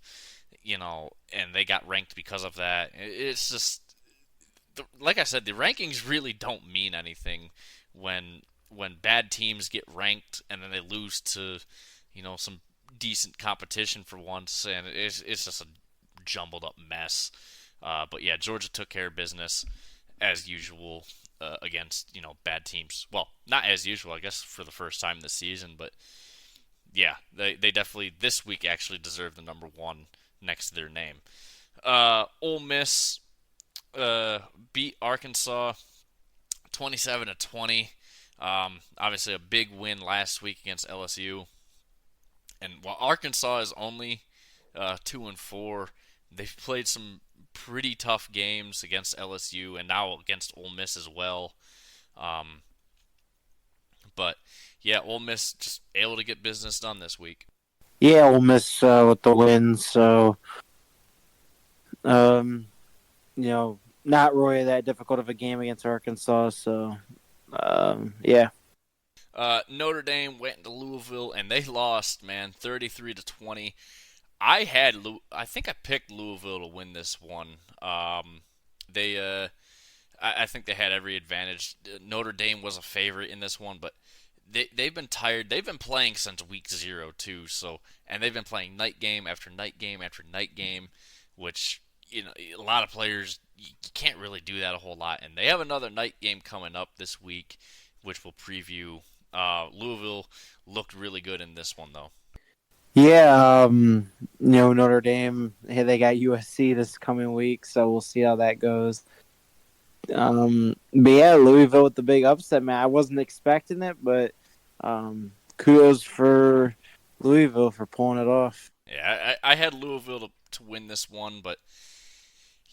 Speaker 1: and they got ranked because of that. It's just like I said, the rankings really don't mean anything when bad teams get ranked and then they lose to some decent competition for once, and it's just a jumbled up mess. But yeah, Georgia took care of business as usual against bad teams. Well, not as usual, I guess, for the first time this season, but yeah, they definitely this week actually deserve the number one next to their name. Ole Miss beat Arkansas 27-20. Obviously, a big win last week against LSU. And while Arkansas is only 2-4, they've played some pretty tough games against LSU and now against Ole Miss as well. Um, but yeah, Ole Miss just able to get business done this week.
Speaker 2: Yeah, Ole Miss with the win. So, um, not really that difficult of a game against Arkansas. So, yeah.
Speaker 1: Notre Dame went into Louisville and they lost, man, 33-20. I think I picked Louisville to win this one. They I think they had every advantage. Notre Dame was a favorite in this one, but they've been tired. They've been playing since week 0 too. So and they've been playing night game after night game after night game, which a lot of players you can't really do that a whole lot. And they have another night game coming up this week, which we'll preview. Louisville looked really good in this one though.
Speaker 2: Yeah, Notre Dame, hey, they got USC this coming week, so we'll see how that goes. But yeah, Louisville with the big upset, man. I wasn't expecting it, but kudos for Louisville for pulling it off.
Speaker 1: Yeah, I had Louisville to win this one, but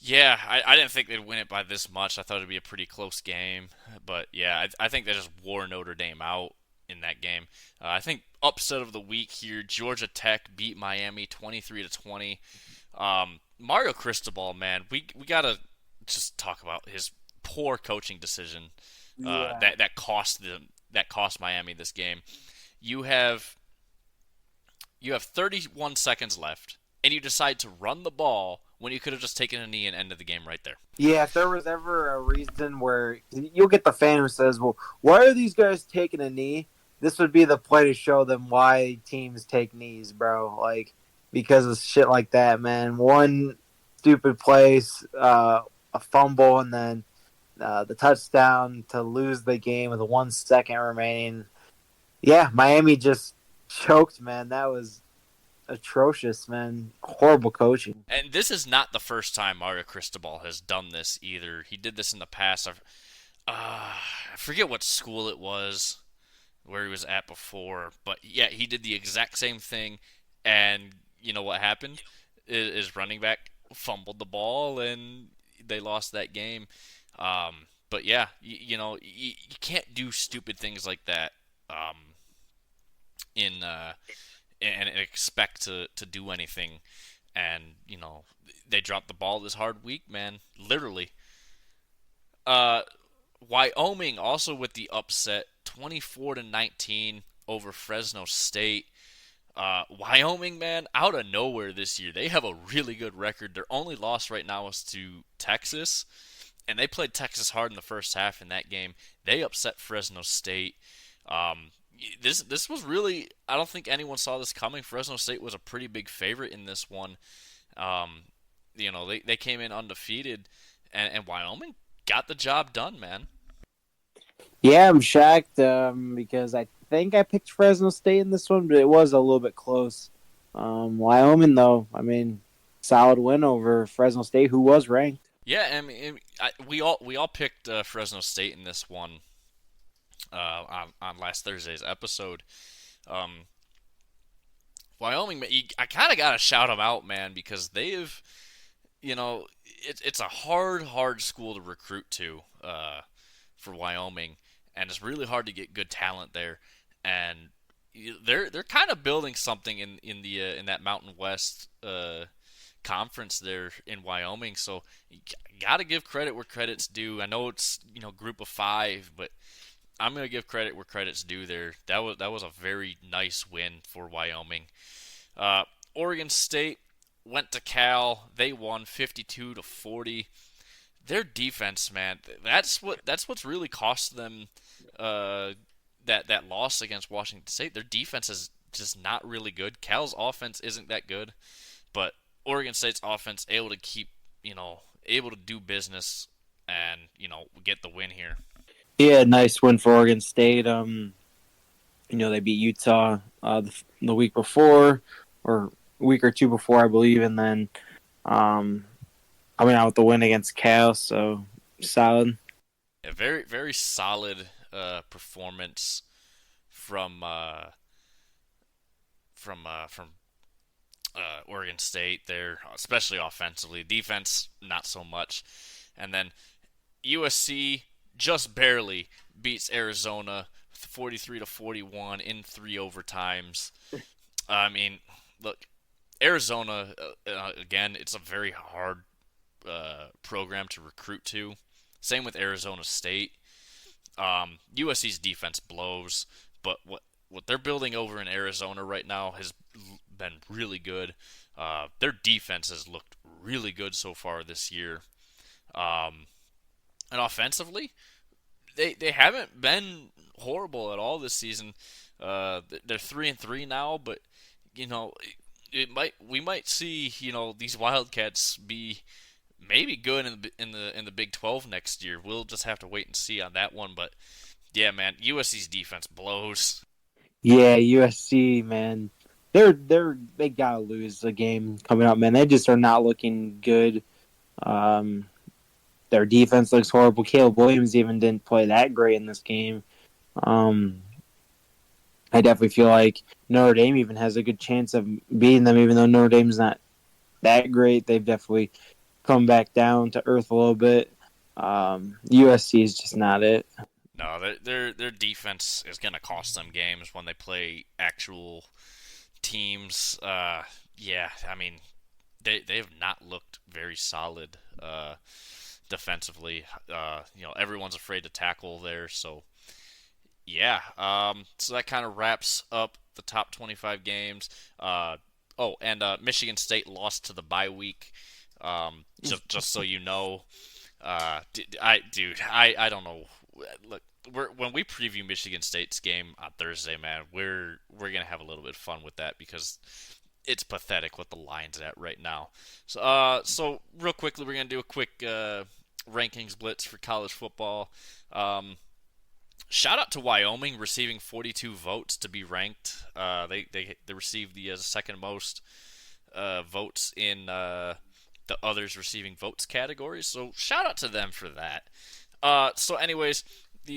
Speaker 1: yeah, I didn't think they'd win it by this much. I thought it'd be a pretty close game, but yeah, I think they just wore Notre Dame out in that game. I think upset of the week here: Georgia Tech beat Miami 23-20. Mario Cristobal, man, we gotta just talk about his poor coaching decision
Speaker 2: Yeah.
Speaker 1: that cost Miami this game. You have 31 seconds left, and you decide to run the ball when you could have just taken a knee and ended the game right there.
Speaker 2: Yeah, if there was ever a reason where you'll get the fan who says, well, why are these guys taking a knee? This would be the play to show them why teams take knees, bro. Like, because of shit like that, man. One stupid place, a fumble, and then the touchdown to lose the game with 1 second remaining. Yeah, Miami just choked, man. That was atrocious, man. Horrible coaching.
Speaker 1: And this is not the first time Mario Cristobal has done this either. He did this in the past. I forget what school it was. where he was at before. But yeah, he did the exact same thing, and you know what happened? Is running back fumbled the ball, and they lost that game. But yeah, you can't do stupid things like that in and expect to do anything. And they dropped the ball this hard week, man. Literally. Uh, Wyoming also with the upset, 24-19 over Fresno State. Wyoming, man, out of nowhere this year, they have a really good record. Their only loss right now is to Texas, and they played Texas hard in the first half in that game. They upset Fresno State. Um, this was really, I don't think anyone saw this coming. Fresno State was a pretty big favorite in this one. Um, they came in undefeated, and Wyoming got the job done, man.
Speaker 2: Yeah, I'm shocked because I think I picked Fresno State in this one, but it was a little bit close. Wyoming, though, I mean, solid win over Fresno State, who was ranked.
Speaker 1: Yeah, I mean, we all picked Fresno State in this one on last Thursday's episode. Um, Wyoming, I kind of gotta shout them out, man, because they've, it's a hard school to recruit to for Wyoming, and it's really hard to get good talent there, and they're kind of building something in that Mountain West conference there in Wyoming. So you got to give credit where credit's due. I know it's group of five, but I'm gonna give credit where credit's due there. That was a very nice win for Wyoming. Uh, Oregon State went to Cal. They won 52-40. Their defense, man, that's what's really cost them that loss against Washington State. Their defense is just not really good. Cal's offense isn't that good, but Oregon State's offense able to do business and get the win here.
Speaker 2: Yeah, nice win for Oregon State. They beat Utah the week before, or a week or two before, I believe, and then coming out with the win against Cal, so solid.
Speaker 1: A very very solid performance from Oregon State there, especially offensively. Defense, not so much. And then USC just barely beats Arizona 43-41 in three overtimes. I mean, look, Arizona again. It's a very hard program to recruit to. Same with Arizona State. USC's defense blows, but what they're building over in Arizona right now has been really good. Their defense has looked really good so far this year. And offensively, they haven't been horrible at all this season. They're 3-3 now, but you know we might see these Wildcats be maybe good in the Big 12 next year. We'll just have to wait and see on that one. But yeah, man, USC's defense blows.
Speaker 2: Yeah, USC, man, they gotta lose the game coming up, man. They just are not looking good. Um, their defense looks horrible. Caleb Williams even didn't play that great in this game. Um, I definitely feel like Notre Dame even has a good chance of beating them, even though Notre Dame's not that great. They've definitely come back down to earth a little bit. USC is just not it.
Speaker 1: No, their defense is going to cost them games when they play actual teams. Yeah, I mean they have not looked very solid defensively. Everyone's afraid to tackle there, so yeah. So that kind of wraps up the top 25 games. And Michigan State lost to the bye week. Just so you know, I don't know. Look, when we preview Michigan State's game on Thursday, man, we're gonna have a little bit of fun with that because it's pathetic what the line's at right now. So real quickly, we're gonna do a quick rankings blitz for college football. Shout out to Wyoming receiving 42 votes to be ranked. They received the second most votes in the others receiving votes category. So shout out to them for that. So anyways,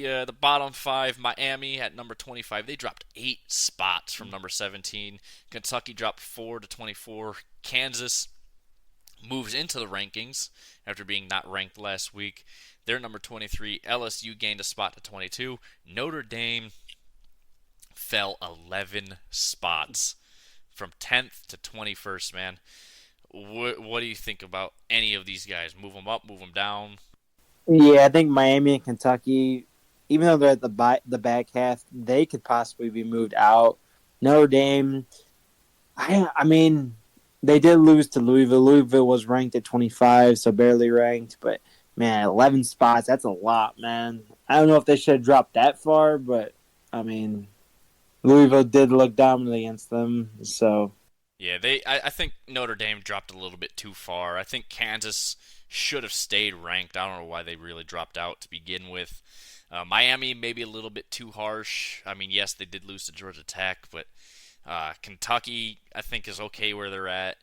Speaker 1: the bottom five, Miami at number 25, they dropped 8 spots from number 17. Kentucky dropped 4 to 24. Kansas moves into the rankings after being not ranked last week. They're number 23. LSU gained a spot to 22. Notre Dame fell 11 spots from 10th to 21st, man. What do you think about any of these guys? Move them up, move them down?
Speaker 2: Yeah, I think Miami and Kentucky, even though they're at the back half, they could possibly be moved out. Notre Dame, I mean, they did lose to Louisville. Louisville was ranked at 25, so barely ranked. But man, 11 spots, that's a lot, man. I don't know if they should have dropped that far, but I mean, Louisville did look dominant against them. So
Speaker 1: Yeah, I think Notre Dame dropped a little bit too far. I think Kansas should have stayed ranked. I don't know why they really dropped out to begin with. Miami maybe a little bit too harsh. I mean, yes, they did lose to Georgia Tech, but Kentucky I think is okay where they're at.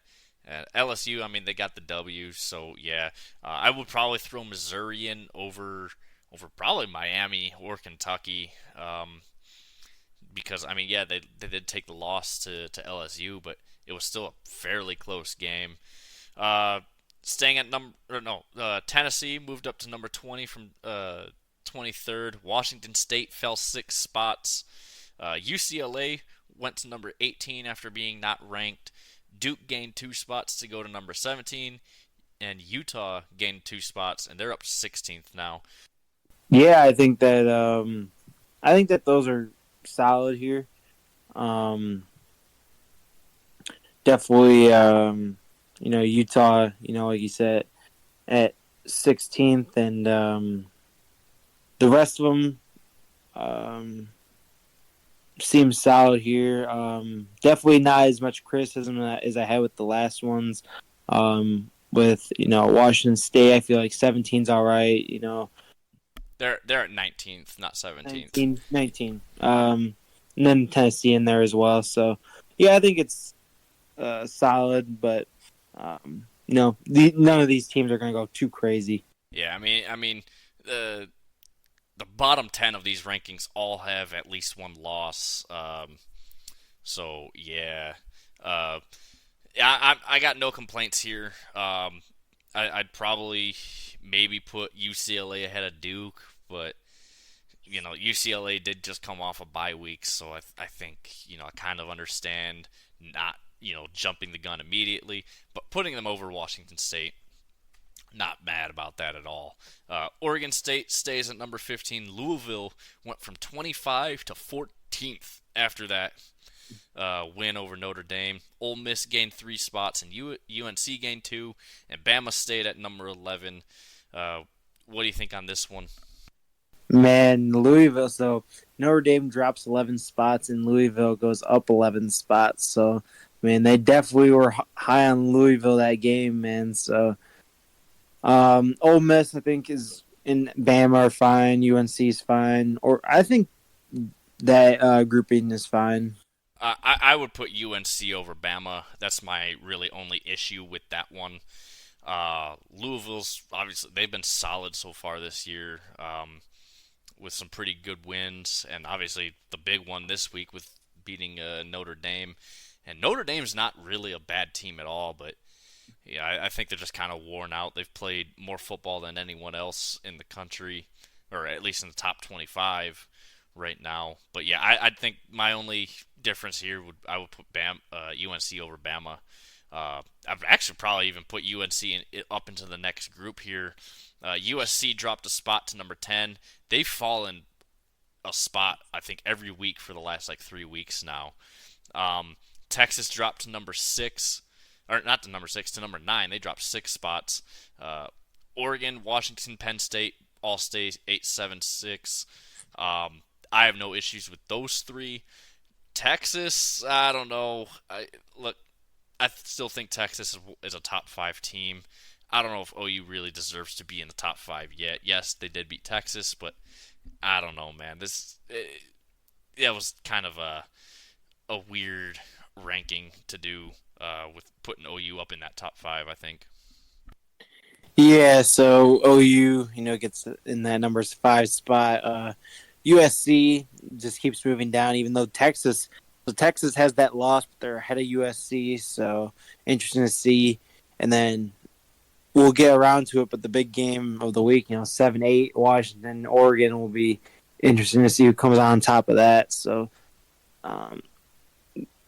Speaker 1: LSU, I mean, they got the W, so yeah, I would probably throw Missouri in over probably Miami or Kentucky. Because I mean, yeah, they did take the loss to LSU, but it was still a fairly close game. Uh, Staying at Tennessee moved up to number 20 from 23rd. Washington State fell 6 spots. UCLA went to number 18 after being not ranked. Duke gained 2 spots to go to number 17, and Utah gained 2 spots, and they're up to 16th now.
Speaker 2: yeah, I think that those are solid here. Um, Definitely, Utah, like you said, at 16th, and the rest of them seem solid here. Definitely not as much criticism as I had with the last ones. With Washington State, I feel like 17's all right.
Speaker 1: They're at 19th, not 17th.
Speaker 2: 19. And then Tennessee in there as well. So yeah, I think it's solid, but none of these teams are going to go too crazy.
Speaker 1: Yeah, I mean, the bottom 10 of these rankings all have at least one loss. So yeah, uh, I got no complaints here. I'd probably maybe put UCLA ahead of Duke, but UCLA did just come off a bye week, so I think I kind of understand not jumping the gun immediately, but putting them over Washington State, not mad about that at all. Oregon State stays at number 15. Louisville went from 25 to 14th after that win over Notre Dame. Ole Miss gained 3 spots, and UNC gained 2, and Bama stayed at number 11. What do you think on this one?
Speaker 2: Man, Louisville. So Notre Dame drops 11 spots, and Louisville goes up 11 spots. So, man, they definitely were high on Louisville that game, man. So, Ole Miss, I think, is in Bama are fine. UNC is fine, or I think that grouping is fine.
Speaker 1: I would put UNC over Bama. That's my really only issue with that one. Louisville's obviously they've been solid so far this year, with some pretty good wins, and obviously the big one this week with beating Notre Dame. And Notre Dame's not really a bad team at all, but yeah, I think they're just kind of worn out. They've played more football than anyone else in the country, or at least in the top 25 right now. But yeah, I think my only difference here I would put UNC over Bama. I've actually probably even put UNC up into the next group here. USC dropped a spot to number 10. They've fallen a spot, I think, every week for the last 3 weeks now. Texas dropped to number 6, or not to number 6, to number 9. They dropped 6 spots. Oregon, Washington, Penn State all stay 8, 7, 6. I have no issues with those 3. Texas, I don't know. I still think Texas is a top 5 team. I don't know if OU really deserves to be in the top 5 yet. Yes, they did beat Texas, but I don't know, man. That was kind of a weird ranking to do with putting OU up in that top 5, I think.
Speaker 2: Yeah, so OU, gets in that number 5 spot. USC just keeps moving down, even though Texas has that loss, but they're ahead of USC. So interesting to see. And then we'll get around to it, but the big game of the week, 7-8, Washington, Oregon will be interesting to see who comes on top of that. So, um,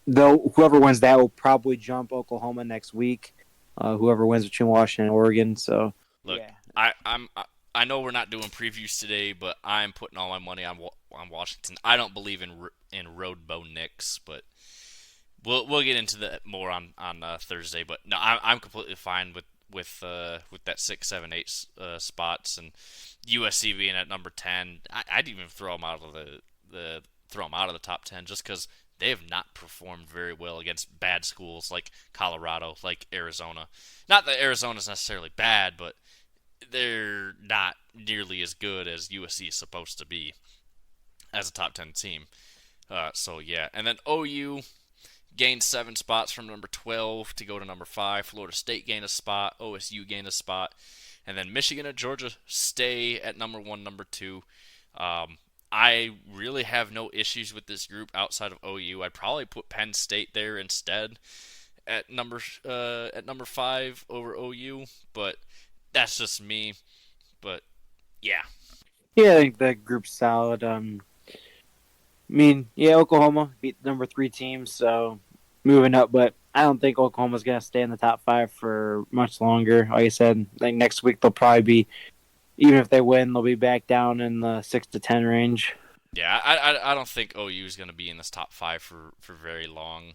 Speaker 2: though whoever wins that will probably jump Oklahoma next week. Whoever wins between Washington and Oregon. So,
Speaker 1: Look,
Speaker 2: yeah.
Speaker 1: I know we're not doing previews today, but I'm putting all my money on Washington. I don't believe in road Bo Nix, but we'll get into that more on Thursday. But no, I'm completely fine with that 6, 7, 8 spots, and USC being at number 10. I'd even throw them out of the top 10 just because they have not performed very well against bad schools like Colorado, like Arizona. Not that Arizona's necessarily bad, but they're not nearly as good as USC is supposed to be as a top 10 team. So yeah, and then OU gained 7 spots from number 12 to go to number 5. Florida State gained a spot. OSU gained a spot. And then Michigan and Georgia stay at number 1, number 2. I really have no issues with this group outside of OU. I'd probably put Penn State there instead at number 5 over OU, but that's just me. But yeah,
Speaker 2: Yeah, I think that group's solid. Yeah, Oklahoma beat the number 3 team, so moving up. But I don't think Oklahoma's gonna stay in the top 5 for much longer. Like I said, I think next week they'll probably be, even if they win, they'll be back down in the 6 to 10 range.
Speaker 1: yeah, I don't think OU is going to be in this top 5 for very long.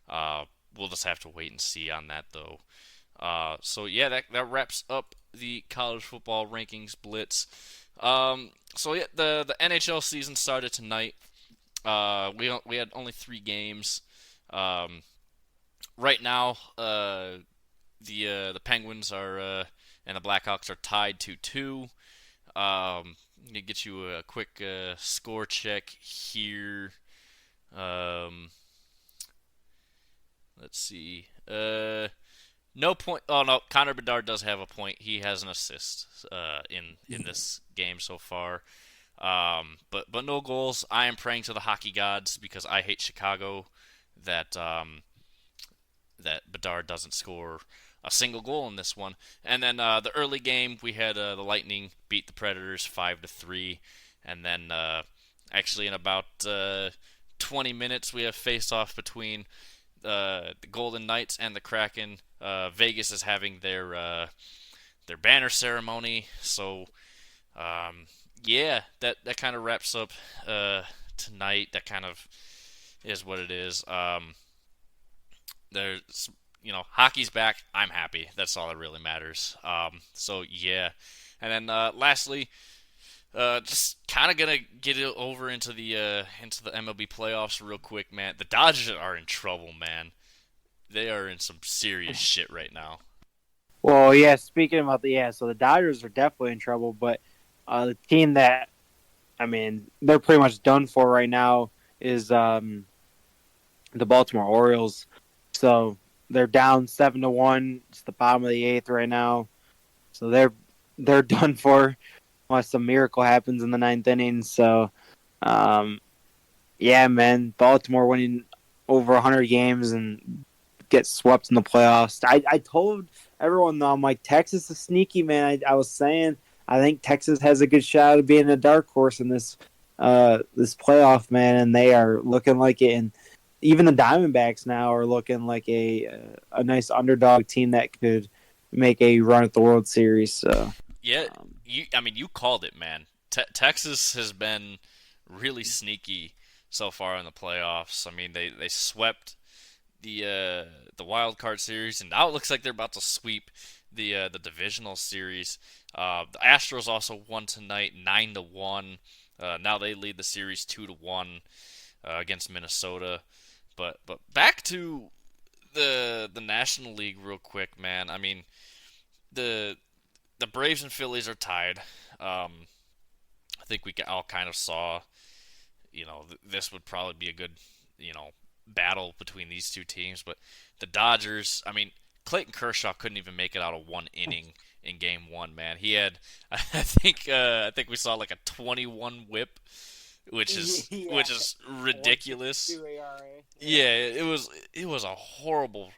Speaker 1: We'll just have to wait and see on that though. So yeah, that wraps up the college football rankings blitz. So yeah, the NHL season started tonight. We had only 3 games. Um, right now, the Penguins are and the Blackhawks are tied 2-2. Let me get you a quick score check here. Um, let's see. No point. Oh no, Connor Bedard does have a point. He has an assist in this game so far. But no goals. I am praying to the hockey gods because I hate Chicago that Bedard doesn't score a single goal in this one. And then the early game we had the Lightning beat the Predators 5-3, and then actually in about 20 minutes we have face off between the Golden Knights and the Kraken. Vegas is having their banner ceremony, so yeah, that kind of wraps up tonight. That kind of is what it is. There's hockey's back. I'm happy. That's all that really matters. So yeah, and then lastly, just kind of gonna get it over into the MLB playoffs real quick, man. The Dodgers are in trouble, man. They are in some serious shit right now.
Speaker 2: Well, yeah. Speaking about so the Dodgers are definitely in trouble, but the team that, they're pretty much done for right now is the Baltimore Orioles. So they're down 7-1. It's the bottom of the 8th right now. So they're done for unless some miracle happens in the 9th inning. So, yeah, man, Baltimore winning over 100 games and get swept in the playoffs. I told everyone though, I'm like, Texas is sneaky, man. I was saying I think Texas has a good shot of being a dark horse in this playoff, man, and they are looking like it. And even the Diamondbacks now are looking like a nice underdog team that could make a run at the World Series. So
Speaker 1: Yeah, you called it, man. Texas has been really sneaky so far in the playoffs. I mean, they swept the wild card series, and now it looks like they're about to sweep the divisional series. The Astros also won tonight, 9-1. Now they lead the series 2-1 against Minnesota. But back to the National League real quick, man. I mean, the the Braves and Phillies are tied. I think we all kind of saw, this would probably be a good, battle between these two teams. But the Dodgers, I mean, Clayton Kershaw couldn't even make it out of one inning in Game 1. Man, he had I think we saw like a 21 WHIP,
Speaker 2: Yeah,
Speaker 1: which is ridiculous.
Speaker 2: 162 ARA.
Speaker 1: Yeah,
Speaker 2: Yeah.
Speaker 1: it was a horrible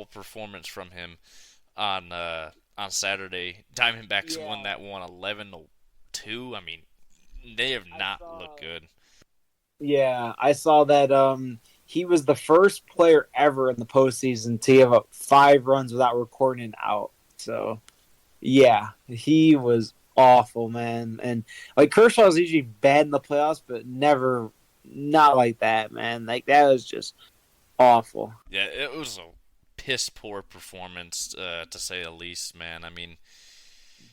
Speaker 1: performance from him on Saturday. Diamondbacks won
Speaker 2: Yeah,
Speaker 1: that one 11-2. I mean, they have
Speaker 2: I
Speaker 1: not looked
Speaker 2: saw.
Speaker 1: good.
Speaker 2: Yeah, I saw that. He was the first player ever in the postseason to give up 5 runs without recording an out. So yeah, he was awful, man. And like Kershaw's usually bad in the playoffs, but never not like that, man. Like that was just awful.
Speaker 1: Yeah, it was a piss poor performance to say the least, man. I mean,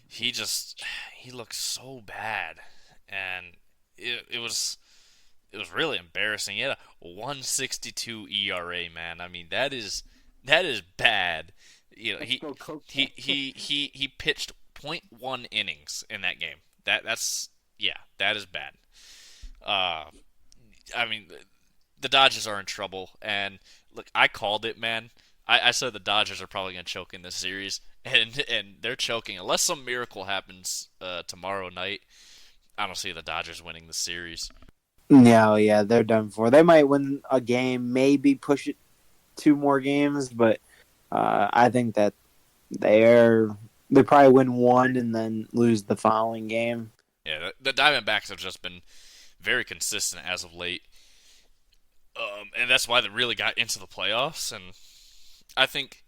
Speaker 1: he just he looked so bad, and it was really embarrassing. He had a 162 ERA, man. I mean, that is bad. You know,
Speaker 2: Let's go coke
Speaker 1: he pitched point one innings in that game. That's yeah, that is bad. Uh, I mean, the Dodgers are in trouble, and look, I called it, man. I said the Dodgers are probably going to choke in this series, and they're choking unless some miracle happens tomorrow night. I don't see the Dodgers winning the series.
Speaker 2: No, yeah, they're done for. They might win a game, maybe push it 2 more games, but I think that they probably win one and then lose the following game.
Speaker 1: Yeah, the Diamondbacks have just been very consistent as of late, and that's why they really got into the playoffs. And I think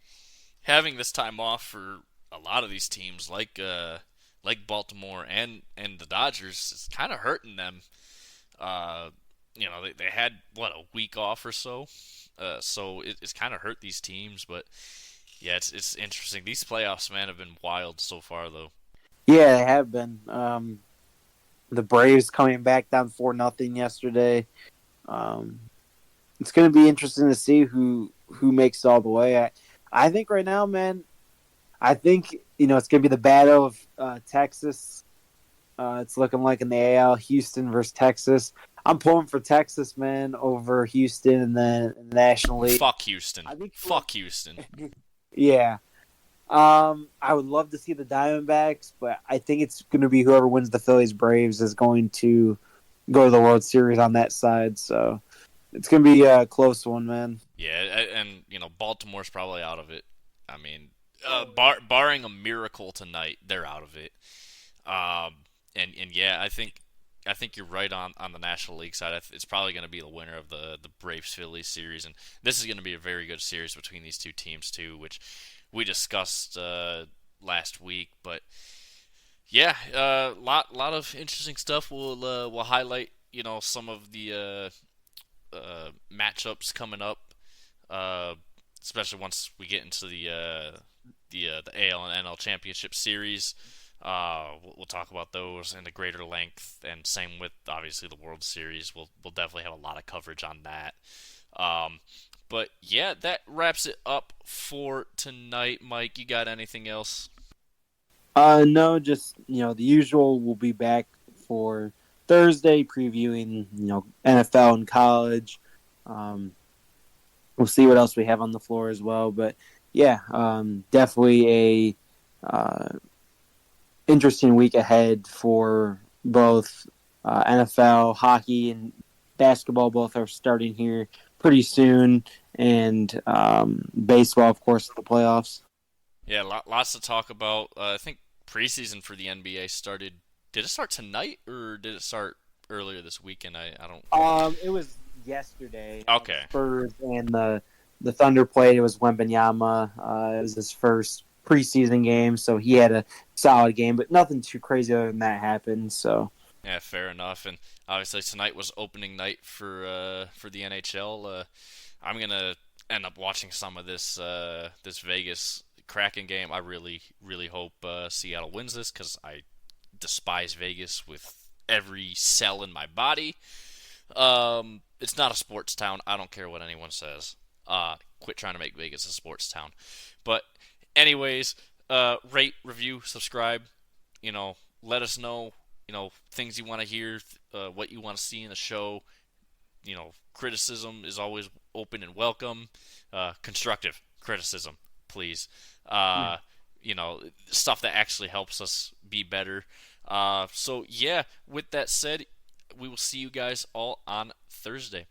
Speaker 1: having this time off for a lot of these teams, like Baltimore and the Dodgers, is kind of hurting them. Uh, they had what, a week off or so, so it's kind of hurt these teams. But yeah, it's interesting. These playoffs, man, have been wild so far, though.
Speaker 2: Yeah, they have been. The Braves coming back down 4-0 yesterday. Um, it's going to be interesting to see who makes it all the way. I think right now, man. I think it's going to be the battle of Texas. It's looking like in the AL, Houston versus Texas. I'm pulling for Texas, man, over Houston and then in the National League.
Speaker 1: Fuck Houston.
Speaker 2: I think.
Speaker 1: Fuck Houston.
Speaker 2: Yeah. I would love to see the Diamondbacks, but I think it's going to be whoever wins the Phillies Braves is going to go to the World Series on that side. So it's going to be a close one, man.
Speaker 1: Yeah, and Baltimore's probably out of it. I mean,
Speaker 2: Oh,
Speaker 1: barring a miracle tonight, they're out of it. And yeah, I think you're right on the National League side. It's probably going to be the winner of the Braves Phillies series, and this is going to be a very good series between these two teams too, which we discussed last week. But yeah, lot of interesting stuff. We'll highlight some of the matchups coming up, uh, especially once we get into the AL and NL Championship Series. We'll talk about those in a greater length, and same with obviously the World Series. We'll definitely have a lot of coverage on that. Um, but yeah, that wraps it up for tonight. Mike, you got anything else?
Speaker 2: no, just the usual. We'll be back for Thursday previewing NFL and college. Um, we'll see what else we have on the floor as well. But yeah, definitely a interesting week ahead for both NFL, hockey, and basketball. Both are starting here pretty soon, and baseball, of course, the playoffs.
Speaker 1: Yeah, lots to talk about. I think preseason for the NBA started. Did it start tonight or did it start earlier this weekend? I don't.
Speaker 2: It was yesterday.
Speaker 1: Okay.
Speaker 2: Spurs and the Thunder played. It was Wembanyama. It was his first preseason game, so he had a solid game, but nothing too crazy other than that happened. So
Speaker 1: Yeah, fair enough. And obviously tonight was opening night for the NHL. I'm gonna end up watching some of this Vegas Kraken game. I really hope Seattle wins this because I despise Vegas with every cell in my body. It's not a sports town. I don't care what anyone says. Quit trying to make Vegas a sports town. But anyways, rate, review, subscribe. Let us know. Things you want to hear, what you want to see in the show. Criticism is always open and welcome. Constructive criticism, please. stuff that actually helps us be better. So yeah, with that said, we will see you guys all on Thursday.